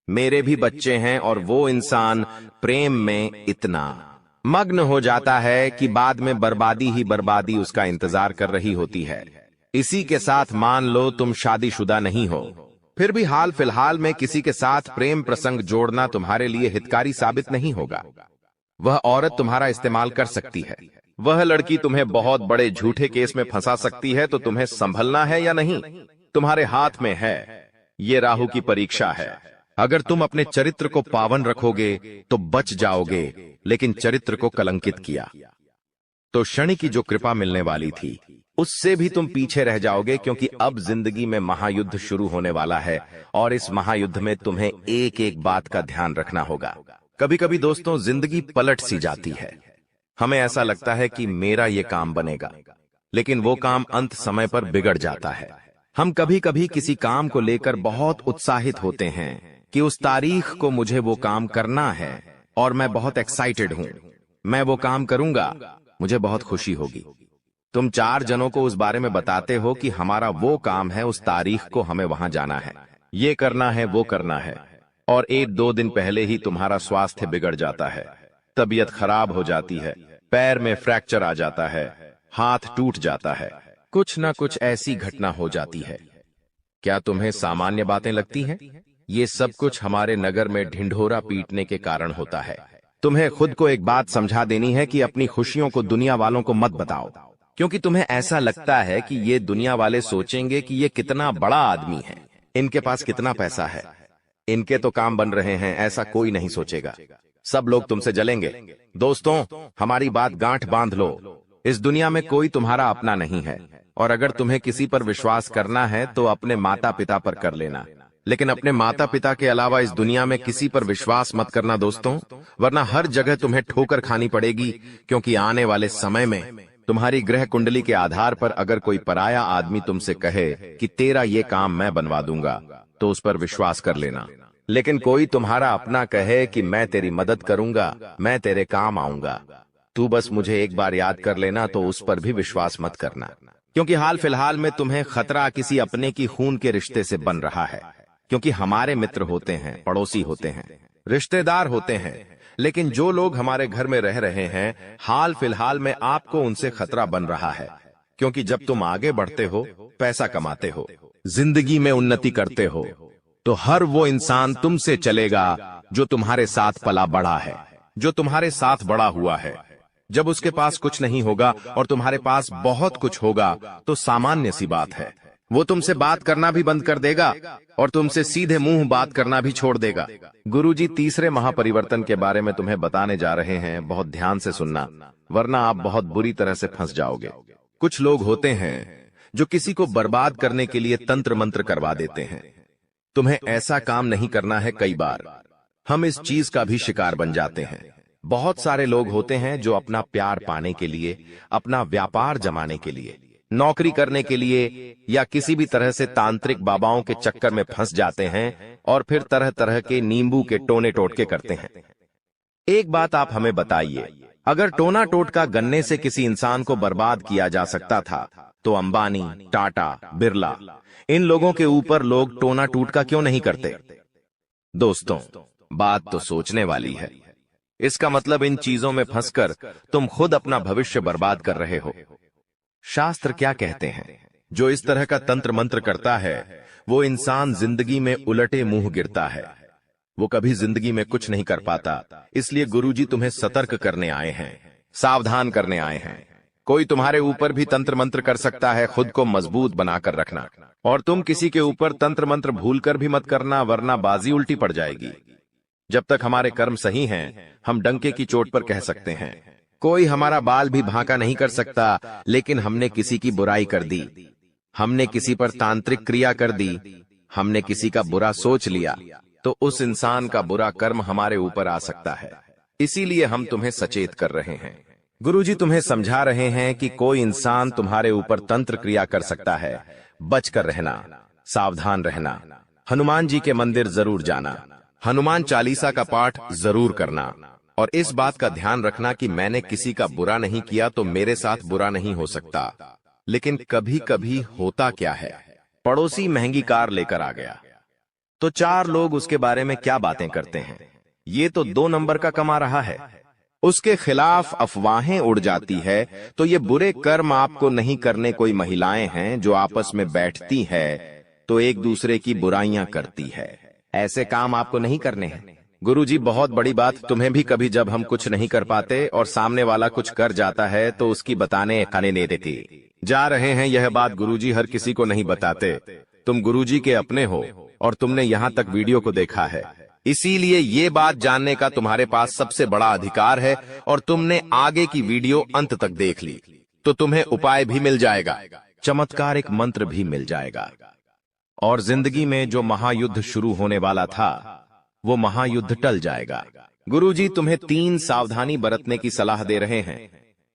मेरे भी बच्चे हैं, और वो इंसान प्रेम में इतना मग्न हो जाता है कि बाद में बर्बादी ही बर्बादी उसका इंतजार कर रही होती है। इसी के साथ मान लो तुम शादीशुदा नहीं हो, फिर भी हाल फिलहाल में किसी के साथ प्रेम प्रसंग जोड़ना तुम्हारे लिए हितकारी साबित नहीं होगा। वह औरत तुम्हारा इस्तेमाल कर सकती है, वह लड़की तुम्हें बहुत बड़े झूठे केस में फंसा सकती है। तो तुम्हें संभलना है या नहीं, तुम्हारे हाथ में है। ये राहु की परीक्षा है। अगर तुम अपने चरित्र को पावन रखोगे तो बच जाओगे, लेकिन चरित्र को कलंकित किया तो शनि की जो कृपा मिलने वाली थी उससे भी तुम पीछे रह जाओगे, क्योंकि अब जिंदगी में महायुद्ध शुरू होने वाला है, और इस महायुद्ध में तुम्हें एक एक बात का ध्यान रखना होगा। कभी कभी दोस्तों, जिंदगी पलट सी जाती है। हमें ऐसा लगता है कि मेरा ये काम बनेगा, लेकिन वो काम अंत समय पर बिगड़ जाता है। हम कभी कभी किसी काम को लेकर बहुत उत्साहित होते हैं कि उस तारीख को मुझे वो काम करना है, और मैं बहुत एक्साइटेड हूं, मैं वो काम करूंगा, मुझे बहुत खुशी होगी। तुम 4 जनों को उस बारे में बताते हो कि हमारा वो काम है, उस तारीख को हमें वहां जाना है, ये करना है, वो करना है, और 1-2 दिन पहले ही तुम्हारा स्वास्थ्य बिगड़ जाता है, तबीयत खराब हो जाती है, पैर में फ्रैक्चर आ जाता है, हाथ टूट जाता है, कुछ ना कुछ ऐसी घटना हो जाती है। क्या तुम्हें सामान्य बातें लगती हैं? ये सब कुछ हमारे नगर में ढिंढोरा पीटने के कारण होता है। तुम्हें खुद को एक बात समझा देनी है कि अपनी खुशियों को दुनिया वालों को मत बताओ, क्योंकि तुम्हें ऐसा लगता है कि ये दुनिया वाले सोचेंगे कि ये कितना बड़ा आदमी है, इनके पास कितना पैसा है, इनके तो काम बन रहे हैं। ऐसा कोई नहीं सोचेगा, सब लोग तुमसे जलेंगे। दोस्तों, हमारी बात गांठ बांध लो, इस दुनिया में कोई तुम्हारा अपना नहीं है, और अगर तुम्हें किसी पर विश्वास करना है तो अपने माता पिता पर कर लेना, लेकिन अपने माता पिता के अलावा इस दुनिया में किसी पर विश्वास मत करना दोस्तों, वरना हर जगह तुम्हें ठोकर खानी पड़ेगी। क्योंकि आने वाले समय में तुम्हारी ग्रह कुंडली के आधार पर अगर कोई पराया आदमी तुमसे कहे कि तेरा ये काम मैं बनवा दूंगा, तो उस पर विश्वास कर लेना। लेकिन कोई तुम्हारा अपना कहे कि मैं तेरी मदद करूंगा, मैं तेरे काम आऊंगा, तू बस मुझे एक बार याद कर लेना, तो उस पर भी विश्वास मत करना। क्योंकि हाल फिलहाल में तुम्हें खतरा किसी अपने की खून के रिश्ते से बन रहा है। क्योंकि हमारे मित्र होते हैं, पड़ोसी होते हैं, रिश्तेदार होते हैं, लेकिन जो लोग हमारे घर में रह रहे हैं, हाल फिलहाल में आपको उनसे खतरा बन रहा है। क्योंकि जब तुम आगे बढ़ते हो, पैसा कमाते हो, जिंदगी में उन्नति करते हो, तो हर वो इंसान तुमसे चलेगा जो तुम्हारे साथ पला बड़ा है, जो तुम्हारे साथ बड़ा हुआ है। जब उसके पास कुछ नहीं होगा और तुम्हारे पास बहुत कुछ होगा, तो सामान्य सी बात है, वो तुमसे बात करना भी बंद कर देगा और तुमसे सीधे मुंह बात करना भी छोड़ देगा। गुरुजी तीसरे महापरिवर्तन के बारे में तुम्हें बताने जा रहे हैं, बहुत ध्यान से सुनना, वरना आप बहुत बुरी तरह से फंस जाओगे। कुछ लोग होते हैं जो किसी को बर्बाद करने के लिए तंत्र मंत्र करवा देते हैं। तुम्हें ऐसा काम नहीं करना है। कई बार हम इस चीज का भी शिकार बन जाते हैं। बहुत सारे लोग होते हैं जो अपना प्यार पाने के लिए, अपना व्यापार जमाने के लिए, नौकरी करने के लिए या किसी भी तरह से तांत्रिक बाबाओं के चक्कर में फंस जाते हैं और फिर तरह तरह के नींबू के टोने टोटके करते हैं। एक बात आप हमें बताइए, अगर टोना टोटका गन्ने से किसी इंसान को बर्बाद किया जा सकता था, तो अंबानी, टाटा, बिरला, इन लोगों के ऊपर लोग टोना टोटका क्यों नहीं करते? दोस्तों, बात तो सोचने वाली है। इसका मतलब इन चीजों में फंसकर तुम खुद अपना भविष्य बर्बाद कर रहे हो। शास्त्र क्या कहते हैं? जो इस तरह का तंत्र मंत्र करता है, वो इंसान जिंदगी में उलटे मुंह गिरता है, वो कभी जिंदगी में कुछ नहीं कर पाता। इसलिए गुरुजी तुम्हें सतर्क करने आए हैं, सावधान करने आए हैं। कोई तुम्हारे ऊपर भी तंत्र मंत्र कर सकता है, खुद को मजबूत बनाकर रखना। और तुम किसी के ऊपर तंत्र मंत्र भूलकर भी मत करना, वरना बाजी उल्टी पड़ जाएगी। जब तक हमारे कर्म सही हैं, हम डंके की चोट पर कह सकते हैं। कोई हमारा बाल भी भांका नहीं कर सकता, लेकिन हमने किसी की बुराई कर दी, हमने किसी पर तांत्रिक क्रिया कर दी, हमने किसी का बुरा सोच लिया, तो उस इंसान का बुरा कर्म हमारे ऊपर आ सकता है। इसीलिए हम तुम्हें सचेत कर रहे हैं। गुरुजी तुम्हें समझा रहे हैं कि कोई इंसान तुम्हारे ऊपर तंत्र क्रिया कर सकता है। बचकर रहना, सावधान रहना। हनुमान जी के मंदिर जरूर जाना, हनुमान चालीसा का पाठ जरूर करना, और इस बात का ध्यान रखना कि मैंने किसी का बुरा नहीं किया तो मेरे साथ बुरा नहीं हो सकता। लेकिन कभी कभी होता क्या है, पड़ोसी महंगी कार लेकर आ गया तो 4 लोग उसके बारे में क्या बातें करते हैं, ये तो 2 नंबर का कमा रहा है। उसके खिलाफ अफवाहें उड़ जाती है, तो ये बुरे कर्म आपको नहीं करने। कोई महिलाएं हैं जो आपस में बैठती है तो एक दूसरे की बुराइयां करती है, ऐसे काम आपको नहीं करने हैं। गुरुजी बहुत बड़ी बात तुम्हें भी, कभी जब हम कुछ नहीं कर पाते और सामने वाला कुछ कर जाता है तो उसकी बताने खाने नहीं देती। जा रहे हैं यह बात गुरुजी हर किसी को नहीं बताते। तुम गुरुजी के अपने हो और तुमने यहाँ तक वीडियो को देखा है, इसीलिए ये बात जानने का तुम्हारे पास सबसे बड़ा अधिकार है। और तुमने आगे की वीडियो अंत तक देख ली तो तुम्हें उपाय भी मिल जाएगा, चमत्कारिक मंत्र भी मिल जाएगा, और जिंदगी में जो महायुद्ध शुरू होने वाला था वो महायुद्ध टल जाएगा। गुरुजी तुम्हें 3 सावधानी बरतने की सलाह दे रहे हैं।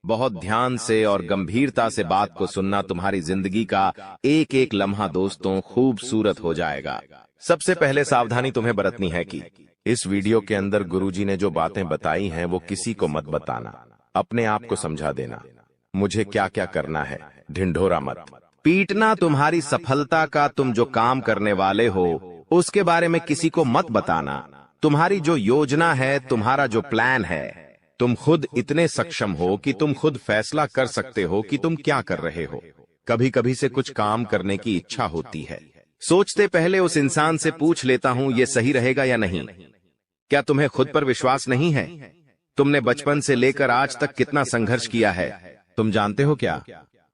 बहुत ध्यान से और गंभीरता से बात को सुनना, तुम्हारी जिंदगी का एक एक लम्हा दोस्तों खूबसूरत हो जाएगा। सबसे पहले सावधानी तुम्हें बरतनी है कि इस वीडियो के अंदर गुरुजी ने जो बातें बताई हैं वो किसी को मत बताना, अपने आप को समझा देना मुझे क्या क्या करना है। ढिंढोरा मत पीटना, तुम्हारी सफलता का तुम जो काम करने वाले हो उसके बारे में किसी को मत बताना। तुम्हारी जो योजना है, तुम्हारा जो प्लान है, तुम खुद इतने सक्षम हो कि तुम खुद फैसला कर सकते हो कि तुम क्या कर रहे हो। कभी कभी से कुछ काम करने की इच्छा होती है, सोचते पहले उस इंसान से पूछ लेता हूं ये सही रहेगा या नहीं। क्या तुम्हें खुद पर विश्वास नहीं है? तुमने बचपन से लेकर आज तक कितना संघर्ष किया है, तुम जानते हो क्या?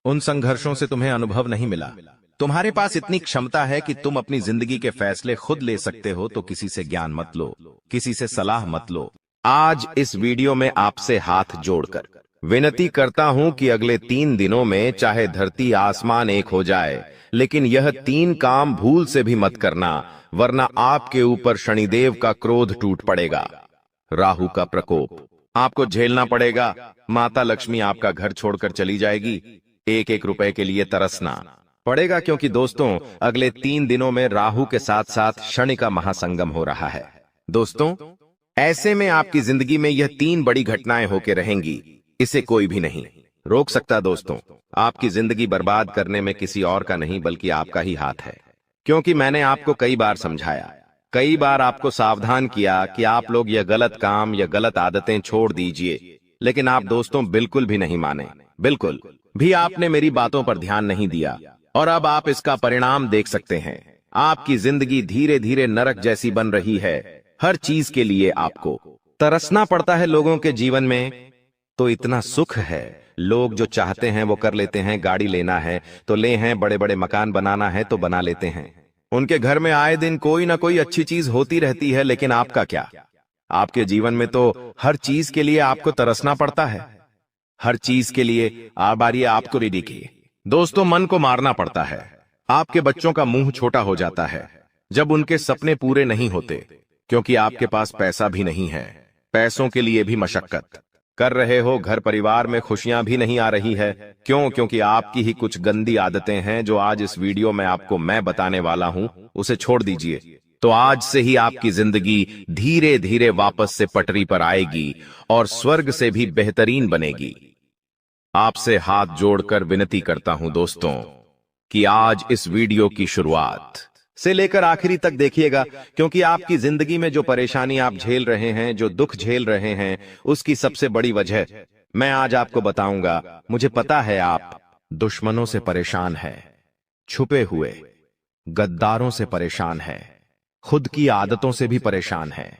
उन संघर्षों से तुम्हें अनुभव नहीं मिला। तुम्हारे पास इतनी क्षमता है कि तुम अपनी जिंदगी के फैसले खुद ले सकते हो, तो किसी से ज्ञान मत लो, किसी से सलाह मत लो। आज इस वीडियो में आपसे हाथ जोड़कर विनती करता हूं कि अगले 3 दिनों में चाहे धरती आसमान एक हो जाए, लेकिन यह 3 काम भूल से भी मत करना, वरना आपके ऊपर शनिदेव का क्रोध टूट पड़ेगा। राहु का प्रकोप आपको झेलना पड़ेगा, माता लक्ष्मी आपका घर छोड़कर चली जाएगी, 1-1 रुपए के लिए तरसना पड़ेगा, क्योंकि दोस्तों अगले 3 दिनों में राहु के साथ साथ शनि का महासंगम हो रहा है। दोस्तों ऐसे में आपकी जिंदगी में यह 3 बड़ी घटनाएं होकर रहेंगी, इसे कोई भी नहीं रोक सकता। दोस्तों आपकी जिंदगी बर्बाद करने में किसी और का नहीं बल्कि आपका ही हाथ है, क्योंकि मैंने आपको कई बार समझाया, कई बार आपको सावधान किया कि आप लोग यह गलत काम या गलत आदतें छोड़ दीजिए, लेकिन आप दोस्तों बिल्कुल भी नहीं माने, बिल्कुल भी आपने मेरी बातों पर ध्यान नहीं दिया, और अब आप इसका परिणाम देख सकते हैं। आपकी जिंदगी धीरे धीरे नरक जैसी बन रही है। हर चीज के लिए आपको तरसना पड़ता है। लोगों के जीवन में तो इतना सुख है, लोग जो चाहते हैं वो कर लेते हैं। गाड़ी लेना है तो ले हैं, बड़े बड़े मकान बनाना है तो बना लेते हैं। उनके घर में आए दिन कोई ना कोई अच्छी चीज होती रहती है, लेकिन आपका क्या? आपके जीवन में तो हर चीज के लिए आपको तरसना पड़ता है, हर चीज के लिए बारी आपको रेडी की। दोस्तों मन को मारना पड़ता है। आपके बच्चों का मुंह छोटा हो जाता है जब उनके सपने पूरे नहीं होते, क्योंकि आपके पास पैसा भी नहीं है। पैसों के लिए भी मशक्कत कर रहे हो, घर परिवार में खुशियां भी नहीं आ रही है। क्यों? क्योंकि आपकी ही कुछ गंदी आदतें हैं जो आज इस वीडियो में आपको मैं बताने वाला हूं, उसे छोड़ दीजिए। तो आज से ही आपकी जिंदगी धीरे धीरे वापस से पटरी पर आएगी और स्वर्ग से भी बेहतरीन बनेगी। आपसे हाथ जोड़कर विनती करता हूं दोस्तों कि आज इस वीडियो की शुरुआत से लेकर आखिरी तक देखिएगा, क्योंकि आपकी जिंदगी में जो परेशानी आप झेल रहे हैं, जो दुख झेल रहे हैं, उसकी सबसे बड़ी वजह मैं आज आपको बताऊंगा। मुझे पता है आप दुश्मनों से परेशान हैं, छुपे हुए गद्दारों से परेशान हैं, खुद की आदतों से भी परेशान हैं,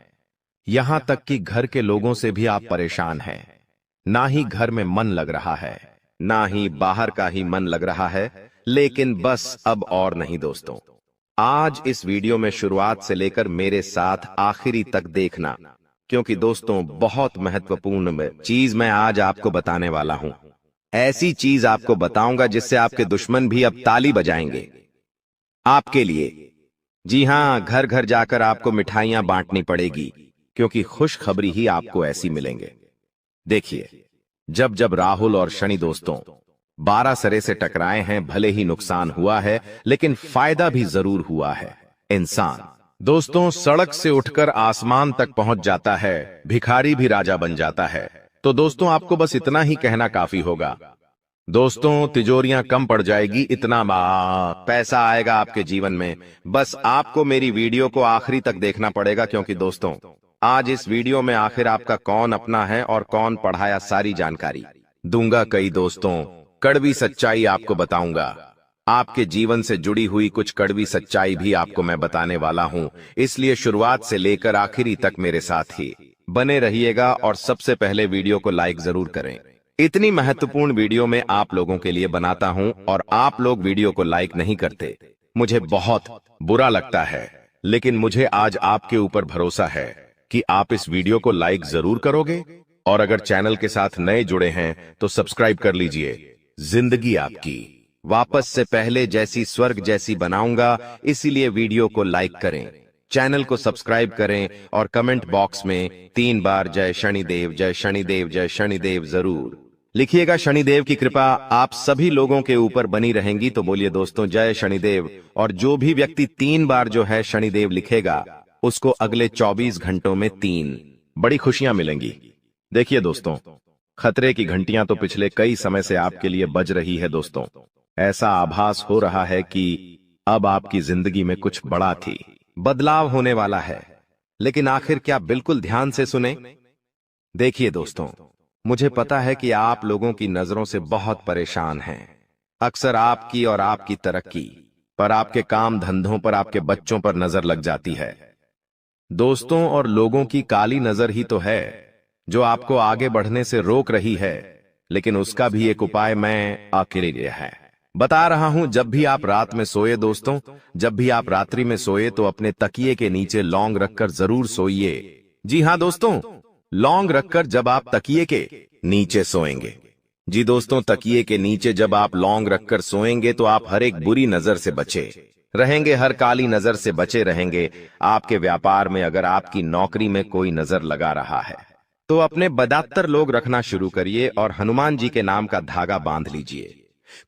यहां तक कि घर के लोगों से भी आप परेशान हैं। ना ही घर में मन लग रहा है, ना ही बाहर का ही मन लग रहा है। लेकिन बस अब और नहीं दोस्तों, आज इस वीडियो में शुरुआत से लेकर मेरे साथ आखिरी तक देखना, क्योंकि दोस्तों बहुत महत्वपूर्ण चीज मैं आज आपको बताने वाला हूं। ऐसी चीज आपको बताऊंगा जिससे आपके दुश्मन भी अब ताली बजाएंगे आपके लिए। जी हां, घर घर जाकर आपको मिठाइयां बांटनी पड़ेगी, क्योंकि खुशखबरी ही आपको ऐसी मिलेंगे। देखिए, जब जब राहुल और शनि दोस्तों 12 सरे से टकराए हैं, भले ही नुकसान हुआ है लेकिन फायदा भी जरूर हुआ है। इंसान दोस्तों सड़क से उठकर आसमान तक पहुंच जाता है, भिखारी भी राजा बन जाता है। तो दोस्तों आपको बस इतना ही कहना काफी होगा। दोस्तों तिजोरियां कम पड़ जाएगी, इतना पैसा आएगा आपके जीवन में। बस आपको मेरी वीडियो को आखिरी तक देखना पड़ेगा, क्योंकि दोस्तों आज इस वीडियो में आखिर आपका कौन अपना है और कौन पढ़ाया सारी जानकारी दूंगा। कई दोस्तों कड़वी सच्चाई आपको बताऊंगा। आपके जीवन से जुड़ी हुई कुछ कड़वी सच्चाई भी आपको मैं बताने वाला हूं, इसलिए शुरुआत से लेकर आखिरी तक मेरे साथ ही बने रहिएगा। और सबसे पहले वीडियो को लाइक जरूर करें। इतनी महत्वपूर्ण वीडियो मैं आप लोगों के लिए बनाता हूं और आप लोग वीडियो को लाइक नहीं करते, मुझे बहुत बुरा लगता है। लेकिन मुझे आज आपके ऊपर भरोसा है कि आप इस वीडियो को लाइक जरूर करोगे। और अगर चैनल के साथ नए जुड़े हैं तो सब्सक्राइब कर लीजिए। जिंदगी आपकी वापस से पहले जैसी स्वर्ग जैसी बनाऊंगा, इसीलिए वीडियो को लाइक करें, चैनल को सब्सक्राइब करें और कमेंट बॉक्स में 3 बार जय शनिदेव जय शनिदेव जय शनिदेव जरूर लिखिएगा। शनिदेव की कृपा आप सभी लोगों के ऊपर बनी रहेंगी। तो बोलिए दोस्तों जय शनिदेव। और जो भी व्यक्ति 3 बार जो है शनिदेव लिखेगा, उसको अगले 24 घंटों में 3 बड़ी खुशियां मिलेंगी। देखिए दोस्तों, खतरे की घंटियां तो पिछले कई समय से आपके लिए बज रही है। दोस्तों ऐसा आभास हो रहा है कि अब आपकी जिंदगी में कुछ बड़ा थी, बदलाव होने वाला है। लेकिन आखिर क्या? बिल्कुल ध्यान से सुने। देखिए दोस्तों, मुझे पता है कि आप लोगों की नजरों से बहुत परेशान हैं। अक्सर आपकी और आपकी तरक्की पर, आपके काम धंधों पर, आपके बच्चों पर नजर लग जाती है दोस्तों। और लोगों की काली नजर ही तो है जो आपको आगे बढ़ने से रोक रही है। लेकिन उसका भी एक उपाय मैं आपके लिए है बता रहा हूं। जब भी आप रात में सोए दोस्तों, जब भी आप रात्रि में सोए तो अपने तकिए के नीचे लौंग रखकर जरूर सोइए। जी हां दोस्तों, लौंग रखकर जब आप तकिए के नीचे सोएंगे, जी दोस्तों तकिए के नीचे जब आप लौंग रखकर सोएंगे तो आप हर एक बुरी नजर से बचे रहेंगे, हर काली नजर से बचे रहेंगे। आपके व्यापार में अगर आपकी नौकरी में कोई नजर लगा रहा है तो अपने बदतर लोग रखना शुरू करिए और हनुमान जी के नाम का धागा बांध लीजिए।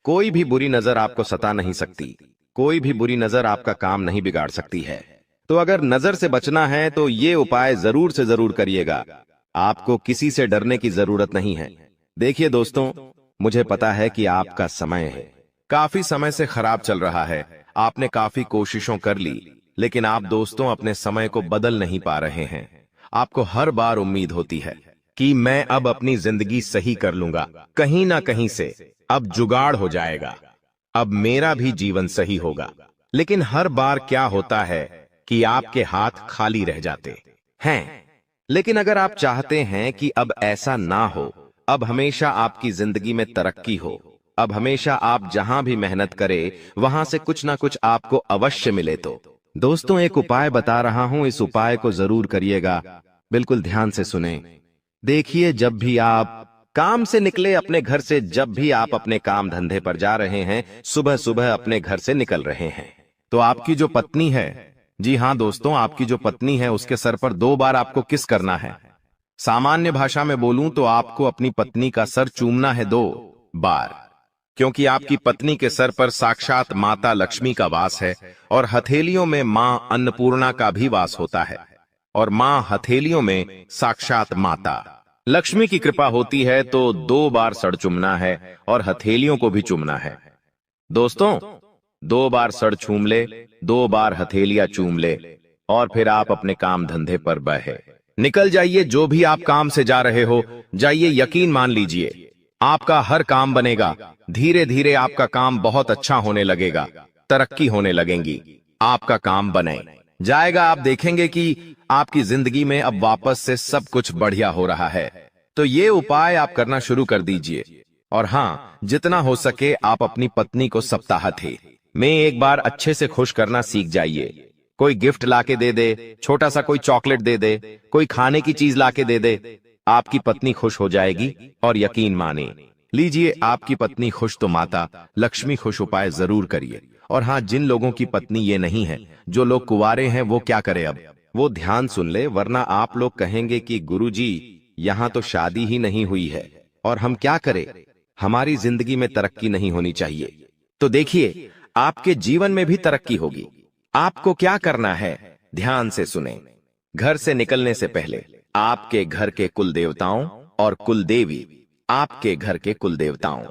कोई भी बुरी नजर आपको सता नहीं सकती, कोई भी बुरी नजर आपका काम नहीं बिगाड़ सकती है। तो अगर नजर से बचना है तो ये उपाय जरूर से जरूर करिएगा। आपको किसी से डरने की जरूरत नहीं है। देखिए दोस्तों, मुझे पता है कि आपका समय है काफी समय से खराब चल रहा है। आपने काफी कोशिशों कर ली, लेकिन आप दोस्तों अपने समय को बदल नहीं पा रहे हैं। आपको हर बार उम्मीद होती है कि मैं अब अपनी जिंदगी सही कर लूंगा, कहीं ना कहीं से अब जुगाड़ हो जाएगा, अब मेरा भी जीवन सही होगा। लेकिन हर बार क्या होता है कि आपके हाथ खाली रह जाते हैं। लेकिन अगर आप चाहते हैं कि अब ऐसा ना हो, अब हमेशा आपकी जिंदगी में तरक्की हो, अब हमेशा आप जहां भी मेहनत करें वहां से कुछ ना कुछ आपको अवश्य मिले, तो दोस्तों एक उपाय बता रहा हूं, इस उपाय को जरूर करिएगा। बिल्कुल ध्यान से सुने। देखिए, जब भी आप काम से निकले अपने घर से, जब भी आप अपने काम धंधे पर जा रहे हैं, सुबह सुबह अपने घर से निकल रहे हैं, तो आपकी जो पत्नी है, जी हां दोस्तों आपकी जो पत्नी है, उसके सर पर 2 बार आपको किस करना है। सामान्य भाषा में बोलूं तो आपको अपनी पत्नी का सर चूमना है 2 बार, क्योंकि आपकी पत्नी के सर पर साक्षात माता लक्ष्मी का वास है और हथेलियों में मां अन्नपूर्णा का भी वास होता है। और मां हथेलियों में साक्षात माता लक्ष्मी की कृपा होती है। तो 2 बार सर चूमना है और हथेलियों को भी चूमना है दोस्तों। 2 बार सर चूम ले, 2 बार हथेलियां चूम ले और फिर आप अपने काम धंधे पर बहे निकल जाइए। जो भी आप काम से जा रहे हो, जाइए। यकीन मान लीजिए आपका हर काम बनेगा। धीरे धीरे आपका काम बहुत अच्छा होने लगेगा, तरक्की होने लगेंगी, आपका काम बने जाएगा। आप देखेंगे कि आपकी जिंदगी में अब वापस से सब कुछ बढ़िया हो रहा है। तो ये उपाय आप करना शुरू कर दीजिए। और हाँ, जितना हो सके आप अपनी पत्नी को सप्ताहांत में एक बार अच्छे से खुश करना सीख जाइए। कोई गिफ्ट लाके दे दे, छोटा सा कोई चॉकलेट दे दे, कोई खाने की चीज लाके दे दे, आपकी पत्नी खुश हो जाएगी। और यकीन माने लीजिए, आपकी पत्नी खुश तो माता लक्ष्मी खुश। उपाय जरूर करिए। और हाँ, जिन लोगों की पत्नी ये नहीं है, जो लोग कुंवारे हैं, वो क्या करे अब? वो ध्यान सुन ले, वरना आप लोग कहेंगे कि गुरुजी यहाँ तो शादी ही नहीं हुई है और हम क्या करें, हमारी जिंदगी में तरक्की नहीं होनी चाहिए। तो देखिए, आपके जीवन में भी तरक्की होगी। आपको क्या करना है, ध्यान से सुने। घर से निकलने से पहले आपके घर के कुल देवताओं और कुल देवी, आपके घर के कुल देवताओं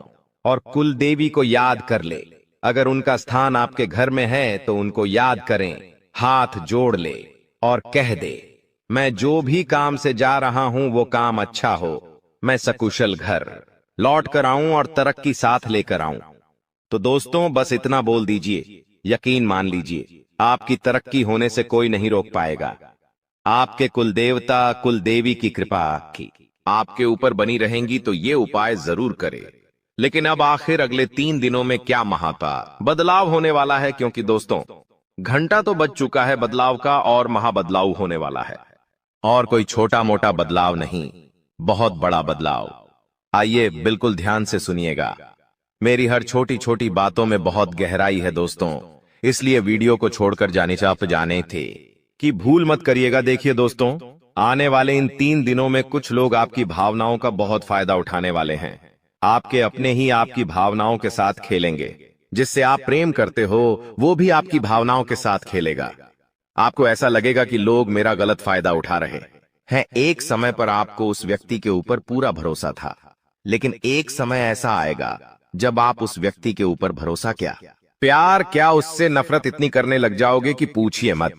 और कुल देवी को याद कर ले। अगर उनका स्थान आपके घर में है तो उनको याद करें, हाथ जोड़ ले और कह दे, मैं जो भी काम से जा रहा हूं वो काम अच्छा हो, मैं सकुशल घर लौट कर आऊं और तरक्की साथ लेकर आऊं। तो दोस्तों, बस इतना बोल दीजिए, यकीन मान लीजिए, आपकी तरक्की होने से कोई नहीं रोक पाएगा। आपके कुल देवता कुल देवी की कृपा की आपके ऊपर बनी रहेंगी। तो ये उपाय जरूर करें। लेकिन अब आखिर अगले 3 दिनों में क्या महापा बदलाव होने वाला है, क्योंकि दोस्तों घंटा तो बज चुका है बदलाव का और महाबदलाव होने वाला है। और कोई छोटा मोटा बदलाव नहीं, बहुत बड़ा बदलाव। आइए बिल्कुल ध्यान से सुनिएगा। मेरी हर छोटी छोटी बातों में बहुत गहराई है दोस्तों, इसलिए वीडियो को छोड़कर जाने थे कि भूल मत करिएगा। देखिए दोस्तों, आने वाले इन 3 दिनों में कुछ लोग आपकी भावनाओं का बहुत फायदा उठाने वाले हैं। आपके अपने ही आपकी भावनाओं के साथ खेलेंगे। जिससे आप प्रेम करते हो वो भी आपकी भावनाओं के साथ खेलेगा। आपको ऐसा लगेगा कि लोग मेरा गलत फायदा उठा रहे हैं। एक समय पर आपको उस व्यक्ति के ऊपर पूरा भरोसा था, लेकिन एक समय ऐसा आएगा जब आप उस व्यक्ति के ऊपर भरोसा क्या, प्यार क्या, उससे नफरत इतनी करने लग जाओगे कि पूछिए मत।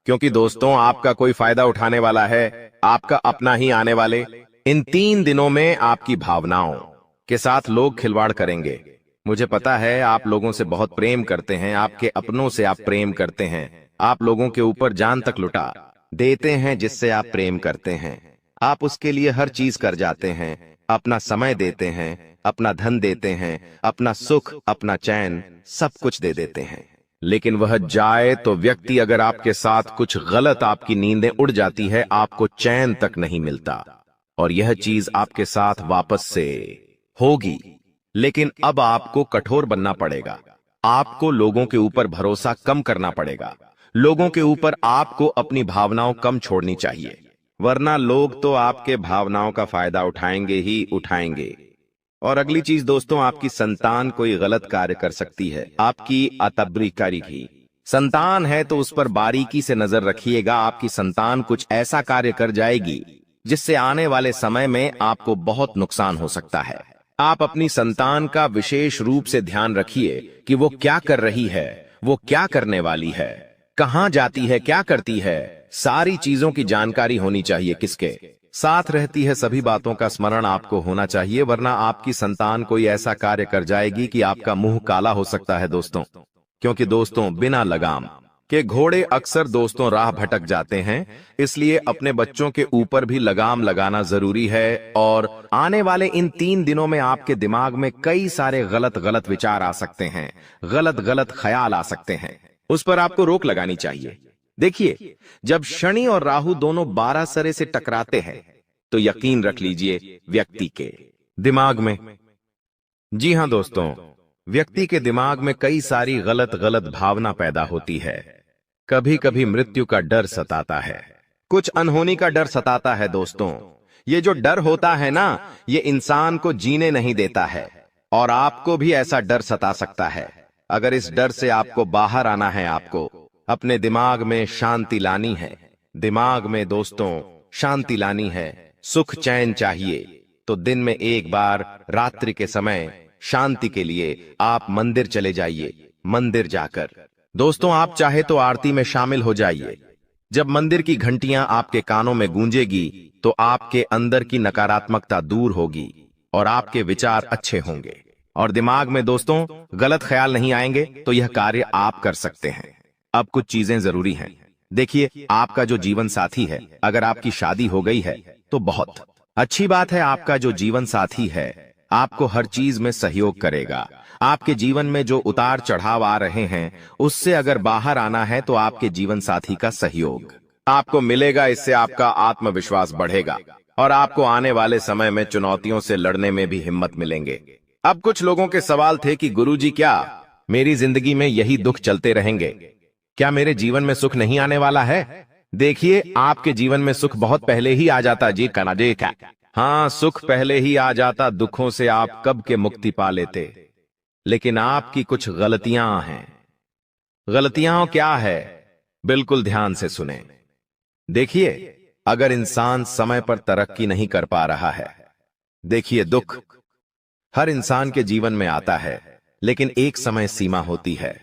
क्योंकि दोस्तों, आपका कोई फायदा उठाने वाला है, आपका अपना ही आने वाले इन 3 दिनों में आपकी भावनाओं के साथ लोग खिलवाड़ करेंगे। मुझे पता है आप लोगों से बहुत प्रेम करते हैं, आपके अपनों से आप प्रेम करते हैं, आप लोगों के ऊपर जान तक लुटा देते हैं जिससे आप प्रेम करते हैं। आप उसके लिए हर चीज कर जाते हैं, अपना समय देते हैं, अपना धन देते हैं, अपना सुख अपना चैन सब कुछ दे देते हैं। लेकिन वह जाए तो व्यक्ति अगर आपके साथ कुछ गलत, आपकी नींदें उड़ जाती है, आपको चैन तक नहीं मिलता। और यह चीज आपके साथ वापस से होगी। लेकिन अब आपको कठोर बनना पड़ेगा। आपको लोगों के ऊपर भरोसा कम करना पड़ेगा। लोगों के ऊपर आपको अपनी भावनाओं कम छोड़नी चाहिए, वरना लोग तो आपके भावनाओं का फायदा उठाएंगे ही उठाएंगे। और अगली चीज दोस्तों, आपकी संतान कोई गलत कार्य कर सकती है। आपकी अतबरी करेगी। संतान है तो उस पर बारीकी से नजर रखिएगा। आपकी संतान कुछ ऐसा कार्य कर जाएगी जिससे आने वाले समय में आपको बहुत नुकसान हो सकता है। आप अपनी संतान का विशेष रूप से ध्यान रखिए कि वो क्या कर रही है, वो क्या करने वाली है, कहां जाती है, क्या करती है, सारी चीजों की जानकारी होनी चाहिए। किसके साथ रहती है, सभी बातों का स्मरण आपको होना चाहिए, वरना आपकी संतान कोई ऐसा कार्य कर जाएगी कि आपका मुंह काला हो सकता है दोस्तों। क्योंकि दोस्तों, बिना लगाम के घोड़े अक्सर दोस्तों राह भटक जाते हैं, इसलिए अपने बच्चों के ऊपर भी लगाम लगाना जरूरी है। और आने वाले इन 3 दिनों में आपके दिमाग में कई सारे गलत गलत विचार आ सकते हैं, गलत गलत ख्याल आ सकते हैं, उस पर आपको रोक लगानी चाहिए। देखिए, जब शनि और राहु दोनों 12 सरे से टकराते हैं तो यकीन रख लीजिए व्यक्ति के दिमाग में, जी हां दोस्तों, व्यक्ति के दिमाग में कई सारी गलत गलत भावना पैदा होती है। कभी कभी मृत्यु का डर सताता है, कुछ अनहोनी का डर सताता है दोस्तों। ये जो डर होता है ना, ये इंसान को जीने नहीं देता है, और आपको भी ऐसा डर सता सकता है। अगर इस डर से आपको बाहर आना है, आपको अपने दिमाग में शांति लानी है, दिमाग में दोस्तों शांति लानी है, सुख चैन चाहिए, तो दिन में एक बार रात्रि के समय शांति के लिए आप मंदिर चले जाइए। मंदिर जाकर दोस्तों आप चाहे तो आरती में शामिल हो जाइए। जब मंदिर की घंटियां आपके कानों में गूंजेगी तो आपके अंदर की नकारात्मकता दूर होगी और आपके विचार अच्छे होंगे और दिमाग में दोस्तों गलत ख्याल नहीं आएंगे, तो यह कार्य आप कर सकते हैं। अब कुछ चीजें जरूरी हैं। देखिए, आपका जो जीवन साथी है, अगर आपकी शादी हो गई है तो बहुत अच्छी बात है। आपका जो जीवन साथी है आपको हर चीज में सहयोग करेगा। आपके जीवन में जो उतार चढ़ाव आ रहे हैं, उससे अगर बाहर आना है तो आपके जीवन साथी का सहयोग आपको मिलेगा। इससे आपका आत्मविश्वास बढ़ेगा और आपको आने वाले समय में चुनौतियों से लड़ने में भी हिम्मत मिलेंगे। अब कुछ लोगों के सवाल थे कि गुरुजी, क्या मेरी जिंदगी में यही दुख चलते रहेंगे? क्या मेरे जीवन में सुख नहीं आने वाला है? देखिए, आपके जीवन में सुख बहुत पहले ही आ जाता जी कनाडे का। हाँ, सुख पहले ही आ जाता, दुखों से आप कब के मुक्ति पा लेते। लेकिन आपकी कुछ गलतियां हैं। गलतियां क्या है? बिल्कुल ध्यान से सुने। देखिए, अगर इंसान समय पर तरक्की नहीं कर पा रहा है, देखिए, दुख हर इंसान के जीवन में आता है, लेकिन एक समय सीमा होती है।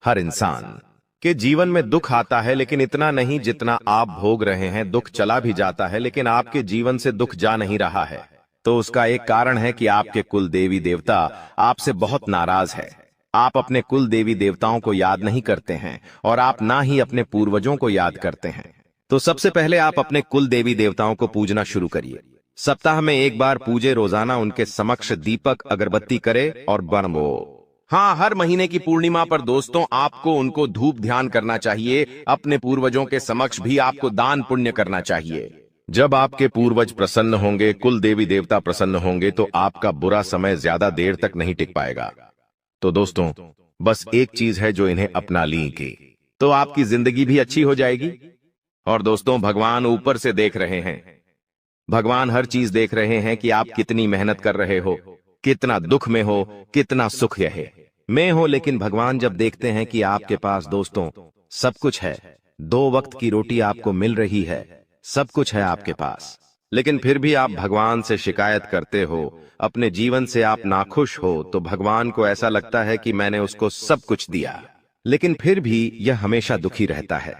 हर इंसान के जीवन में दुख आता है, लेकिन इतना नहीं जितना आप भोग रहे हैं। दुख चला भी जाता है, लेकिन आपके जीवन से दुख जा नहीं रहा है। तो उसका एक कारण है कि आपके कुल देवी देवता आपसे बहुत नाराज है। आप अपने कुल देवी देवताओं को याद नहीं करते हैं और आप ना ही अपने पूर्वजों को याद करते हैं। तो सबसे पहले आप अपने कुल देवी देवताओं को पूजना शुरू करिए। सप्ताह में एक बार पूजे, रोजाना उनके समक्ष दीपक अगरबत्ती करे और बनवो। हाँ, हर महीने की पूर्णिमा पर दोस्तों आपको उनको धूप ध्यान करना चाहिए। अपने पूर्वजों के समक्ष भी आपको दान पुण्य करना चाहिए। जब आपके पूर्वज प्रसन्न होंगे, कुल देवी देवता प्रसन्न होंगे, तो आपका बुरा समय ज्यादा देर तक नहीं टिक पाएगा। तो दोस्तों, बस एक चीज है जो इन्हें अपना लीजिए, तो आपकी जिंदगी भी अच्छी हो जाएगी। और दोस्तों, भगवान ऊपर से देख रहे हैं। भगवान हर चीज देख रहे हैं कि आप कितनी मेहनत कर रहे हो, कितना दुख में हो, कितना सुख में हो। लेकिन भगवान जब देखते हैं कि आपके पास दोस्तों सब कुछ है, 2 वक्त की रोटी आपको मिल रही है, सब कुछ है आपके पास, लेकिन फिर भी आप भगवान से शिकायत करते हो, अपने जीवन से आप नाखुश हो, तो भगवान को ऐसा लगता है कि मैंने उसको सब कुछ दिया, लेकिन फिर भी यह हमेशा दुखी रहता है,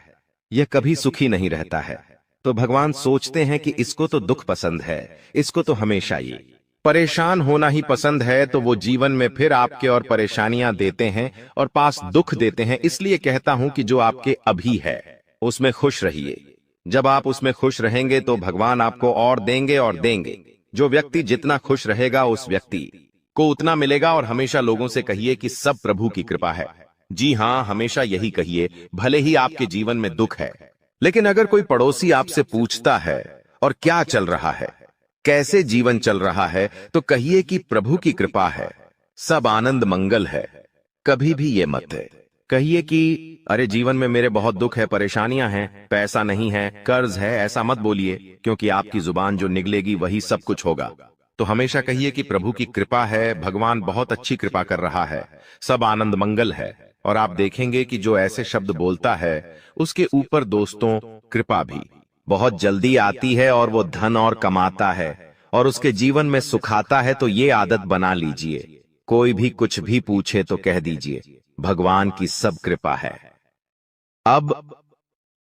यह कभी सुखी नहीं रहता है। तो भगवान सोचते हैं कि इसको तो दुख पसंद है, इसको तो हमेशा ये परेशान होना ही पसंद है, तो वो जीवन में फिर आपके और परेशानियां देते हैं और पास दुख देते हैं। इसलिए कहता हूं कि जो आपके अभी है उसमें खुश रहिए। जब आप उसमें खुश रहेंगे तो भगवान आपको और देंगे और देंगे। जो व्यक्ति जितना खुश रहेगा उस व्यक्ति को उतना मिलेगा। और हमेशा लोगों से कहिए कि सब प्रभु की कृपा है। जी हाँ, हमेशा यही कहिए, भले ही आपके जीवन में दुख है। लेकिन अगर कोई पड़ोसी आपसे पूछता है और क्या चल रहा है, कैसे जीवन चल रहा है, तो कहिए कि प्रभु की कृपा है, सब आनंद मंगल है। कभी भी ये मत कहिए कि अरे जीवन में मेरे बहुत दुख है, परेशानियां हैं, पैसा नहीं है, कर्ज है। ऐसा मत बोलिए, क्योंकि आपकी जुबान जो निकलेगी वही सब कुछ होगा। तो हमेशा कहिए कि प्रभु की कृपा है, भगवान बहुत अच्छी कृपा कर रहा है, सब आनंद मंगल है। और आप देखेंगे कि जो ऐसे शब्द बोलता है उसके ऊपर दोस्तों कृपा भी बहुत जल्दी आती है और वो धन और कमाता है और उसके जीवन में सुखाता है। तो ये आदत बना लीजिए, कोई भी कुछ भी पूछे तो कह दीजिए भगवान की सब कृपा है। अब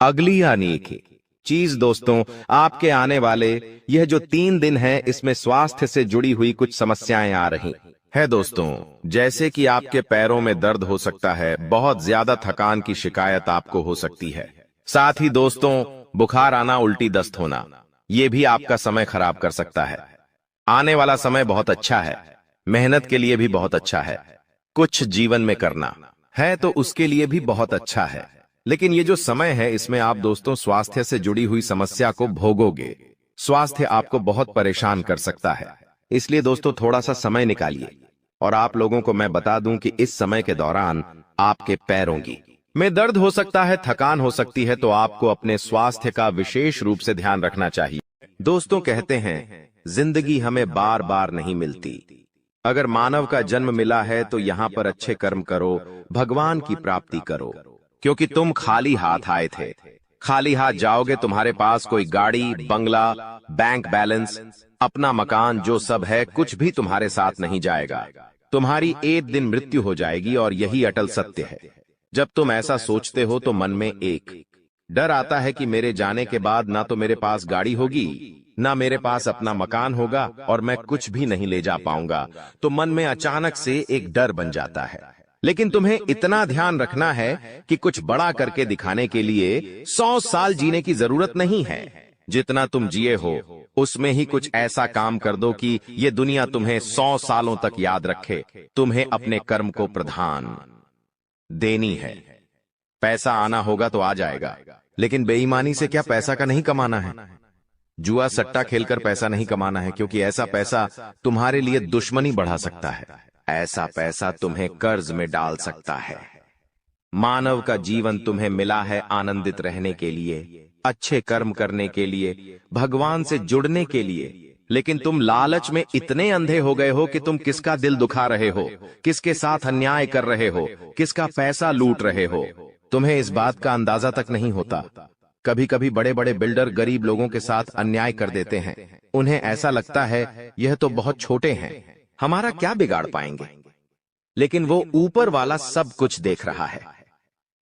अगली अनेक चीज दोस्तों, आपके आने वाले यह जो 3 दिन है, इसमें स्वास्थ्य से जुड़ी हुई कुछ समस्याएं आ रही है दोस्तों। जैसे कि आपके पैरों में दर्द हो सकता है, बहुत ज्यादा थकान की शिकायत आपको हो सकती है, साथ ही दोस्तों बुखार आना, उल्टी दस्त होना, यह भी आपका समय खराब कर सकता है। आने वाला समय बहुत अच्छा है, मेहनत के लिए भी बहुत अच्छा है, कुछ जीवन में करना है तो उसके लिए भी बहुत अच्छा है। लेकिन ये जो समय है, इसमें आप दोस्तों स्वास्थ्य से जुड़ी हुई समस्या को भोगोगे। स्वास्थ्य आपको बहुत परेशान कर सकता है, इसलिए दोस्तों थोड़ा सा समय निकालिए। और आप लोगों को मैं बता दूं कि इस समय के दौरान आपके पैरों में दर्द हो सकता है, थकान हो सकती है, तो आपको अपने स्वास्थ्य का विशेष रूप से ध्यान रखना चाहिए। दोस्तों कहते हैं जिंदगी हमें बार बार नहीं मिलती। अगर मानव का जन्म मिला है तो यहाँ पर अच्छे कर्म करो, भगवान की प्राप्ति करो, क्योंकि तुम खाली हाथ आए थे। खाली हाथ जाओगे, तुम्हारे पास कोई गाड़ी, बंगला, बैंक बैलेंस, अपना मकान, जो सब है कुछ भी तुम्हारे साथ नहीं जाएगा। तुम्हारी एक दिन मृत्यु हो जाएगी और यही अटल सत्य है। जब तुम ऐसा सोचते हो तो मन में एक डर आता है कि मेरे जाने के बाद ना तो मेरे पास गाड़ी होगी, ना मेरे पास अपना मकान होगा और मैं कुछ भी नहीं ले जा पाऊंगा। तो मन में अचानक से एक डर बन जाता है। लेकिन तुम्हें इतना ध्यान रखना है कि कुछ बड़ा करके दिखाने के लिए 100 साल जीने की जरूरत नहीं है। जितना तुम जिए हो उसमें ही कुछ ऐसा काम कर दो कि ये दुनिया तुम्हें 100 सालों तक याद रखे। तुम्हें अपने कर्म को प्रधान देनी है। पैसा आना होगा तो आ जाएगा, लेकिन बेईमानी से क्या पैसा का नहीं कमाना है? जुआ सट्टा खेलकर पैसा नहीं कमाना है, क्योंकि ऐसा पैसा तुम्हारे लिए दुश्मनी बढ़ा सकता है। ऐसा पैसा तुम्हें कर्ज में डाल सकता है। मानव का जीवन तुम्हें मिला है आनंदित रहने के लिए, अच्छे कर्म करने के लिए, भगवान से जुड़ने के लिए, लेकिन तुम लालच में इतने अंधे हो गए हो कि तुम किसका दिल दुखा रहे हो, किसके साथ अन्याय कर रहे हो, किसका पैसा लूट रहे हो। तुम्हें इस बात का अंदाजा तक नहीं होता। कभी कभी बड़े बड़े बिल्डर गरीब लोगों के साथ अन्याय कर देते हैं। उन्हें ऐसा लगता है यह तो बहुत छोटे हैं, हमारा क्या बिगाड़ पाएंगे, लेकिन वो ऊपर वाला सब कुछ देख रहा है।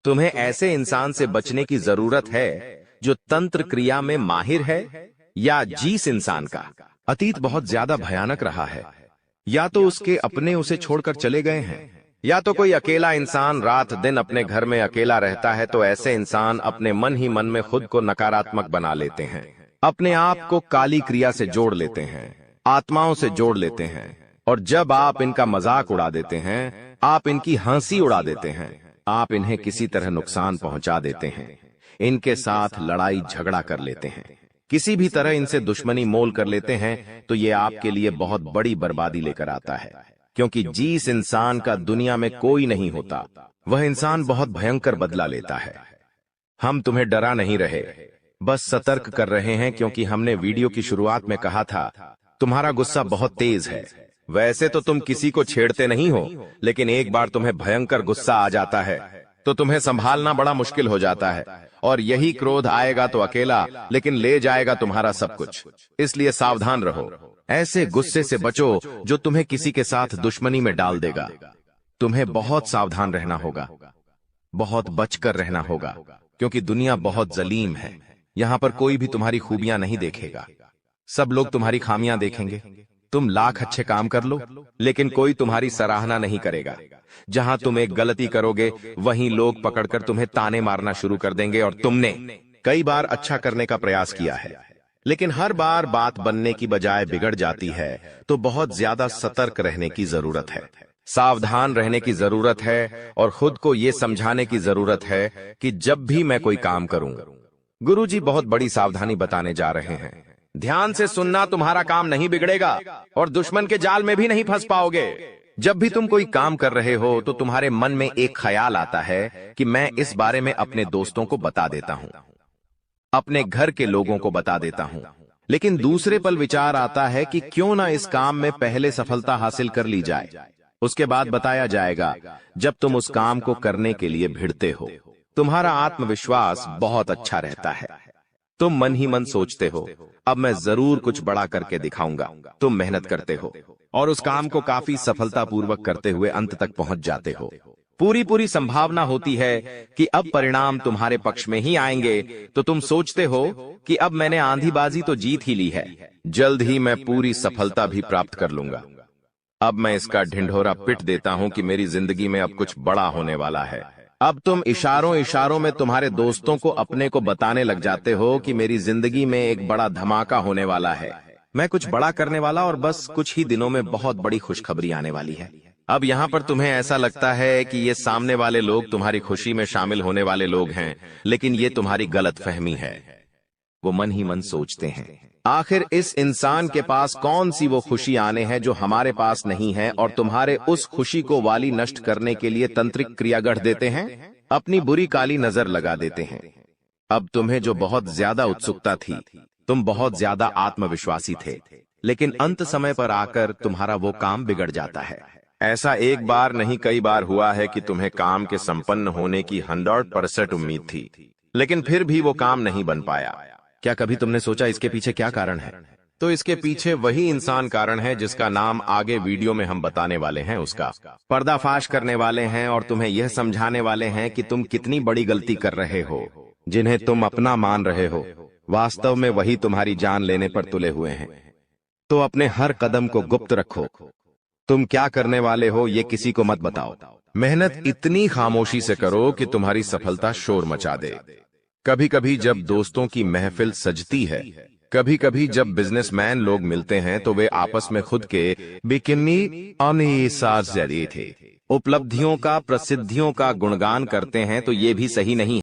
तुम्हें ऐसे इंसान से बचने की जरूरत है जो तंत्र क्रिया में माहिर है, या जिस इंसान का अतीत बहुत ज्यादा भयानक रहा है, या तो उसके अपने उसे छोड़कर चले गए हैं, या तो कोई अकेला इंसान रात दिन अपने घर में अकेला रहता है। तो ऐसे इंसान अपने मन ही मन में खुद को नकारात्मक बना लेते हैं, अपने आप को काली क्रिया से जोड़ लेते हैं, आत्माओं से जोड़ लेते हैं। और जब आप इनका मजाक उड़ा देते हैं, आप इनकी हंसी उड़ा देते हैं, आप इन्हें किसी तरह नुकसान पहुंचा देते हैं, इनके साथ लड़ाई झगड़ा कर लेते हैं, किसी भी तरह इनसे दुश्मनी मोल कर लेते हैं, तो ये आपके लिए बहुत बड़ी बर्बादी लेकर आता है। क्योंकि जिस इंसान का दुनिया में कोई नहीं होता, वह इंसान बहुत भयंकर बदला लेता है। हम तुम्हें डरा नहीं रहे, बस सतर्क कर रहे हैं, क्योंकि हमने वीडियो की शुरुआत में कहा था तुम्हारा गुस्सा बहुत तेज है। वैसे तो तुम किसी को छेड़ते नहीं हो, लेकिन एक बार तुम्हें भयंकर गुस्सा आ जाता है तो तुम्हें संभालना बड़ा मुश्किल हो जाता है। और यही क्रोध आएगा तो अकेला, लेकिन ले जाएगा तुम्हारा सब कुछ। इसलिए सावधान रहो, ऐसे गुस्से से बचो जो तुम्हें किसी के साथ दुश्मनी में डाल देगा। तुम्हें बहुत सावधान रहना होगा, बहुत बचकर रहना होगा, क्योंकि दुनिया बहुत जलीम है। यहां पर कोई भी तुम्हारी खूबियां नहीं देखेगा, सब लोग तुम्हारी खामियां देखेंगे। तुम लाख अच्छे काम कर लो, लेकिन कोई तुम्हारी सराहना नहीं करेगा। जहां तुम एक गलती करोगे, वहीं लोग पकड़कर तुम्हें ताने मारना शुरू कर देंगे। और तुमने कई बार अच्छा करने का प्रयास किया है, लेकिन हर बार बात बनने की बजाय बिगड़ जाती है। तो बहुत ज्यादा सतर्क रहने की जरूरत है, सावधान रहने की जरूरत है, और खुद को यह समझाने की जरूरत है कि जब भी मैं कोई काम करूं, गुरुजी बहुत बड़ी सावधानी बताने जा रहे हैं। ध्यान से सुनना, तुम्हारा काम नहीं बिगड़ेगा और दुश्मन के जाल में भी नहीं फंस पाओगे। जब भी तुम कोई काम कर रहे हो तो तुम्हारे मन में एक ख्याल आता है कि मैं इस बारे में अपने दोस्तों को बता देता हूं, अपने घर के लोगों को बता देता हूं। लेकिन दूसरे पल विचार आता है कि क्यों ना इस काम में पहले सफलता हासिल कर ली जाए, उसके बाद बताया जाएगा। जब तुम उस काम को करने के लिए भिड़ते हो, तुम्हारा आत्मविश्वास बहुत अच्छा रहता है। तुम मन ही मन सोचते हो, अब मैं जरूर कुछ बड़ा करके दिखाऊंगा। तुम मेहनत करते हो और उस काम को काफी सफलतापूर्वक करते हुए अंत तक पहुंच जाते हो। पूरी संभावना होती है कि अब परिणाम तुम्हारे पक्ष में ही आएंगे। तो तुम सोचते हो कि अब मैंने आंधीबाजी तो जीत ही ली है, जल्द ही मैं पूरी सफलता भी प्राप्त कर लूंगा। अब मैं इसका ढिंढोरा पिट देता हूं कि मेरी जिंदगी में अब कुछ बड़ा होने वाला है। अब तुम इशारों में तुम्हारे दोस्तों को अपने को बताने लग जाते हो कि मेरी जिंदगी में एक बड़ा धमाका होने वाला है, मैं कुछ बड़ा करने वाला, और बस कुछ ही दिनों में बहुत बड़ी खुशखबरी आने वाली है। अब यहाँ पर तुम्हें ऐसा लगता है कि ये सामने वाले लोग तुम्हारी खुशी में शामिल होने वाले लोग हैं, लेकिन ये तुम्हारी गलतफहमी है। वो मन ही मन सोचते हैं, आखिर इस इंसान के पास कौन सी वो खुशी आने हैं जो हमारे पास नहीं है, और तुम्हारे उस खुशी को वाली नष्ट करने के लिए तंत्रिक क्रिया गढ़ देते हैं, अपनी बुरी काली नजर लगा देते हैं। अब तुम्हें जो बहुत ज्यादा उत्सुकता थी, तुम बहुत ज्यादा आत्मविश्वासी थे, लेकिन अंत समय पर आकर तुम्हारा वो काम बिगड़ जाता है। ऐसा एक बार नहीं कई बार हुआ है कि तुम्हें काम के संपन्न होने की 100% उम्मीद थी, लेकिन फिर भी वो काम नहीं बन पाया। क्या कभी तुमने सोचा इसके पीछे क्या कारण है? तो इसके पीछे वही इंसान कारण है जिसका नाम आगे वीडियो में हम बताने वाले हैं। उसका पर्दाफाश करने वाले हैं और तुम्हें यह समझाने वाले हैं कि तुम कितनी बड़ी गलती कर रहे हो। जिन्हें तुम अपना मान रहे हो, वास्तव में वही तुम्हारी जान लेने पर तुले हुए हैं। तो अपने हर कदम को गुप्त रखो। तुम क्या करने वाले हो ये किसी को मत बताओ। मेहनत इतनी खामोशी से करो कि तुम्हारी सफलता शोर मचा दे। कभी कभी जब दोस्तों की महफिल सजती है, कभी कभी जब बिजनेसमैन लोग मिलते हैं तो वे आपस में खुद के बिकिनी अनिसार जरिए थे उपलब्धियों का, प्रसिद्धियों का गुणगान करते हैं, तो ये भी सही नहीं।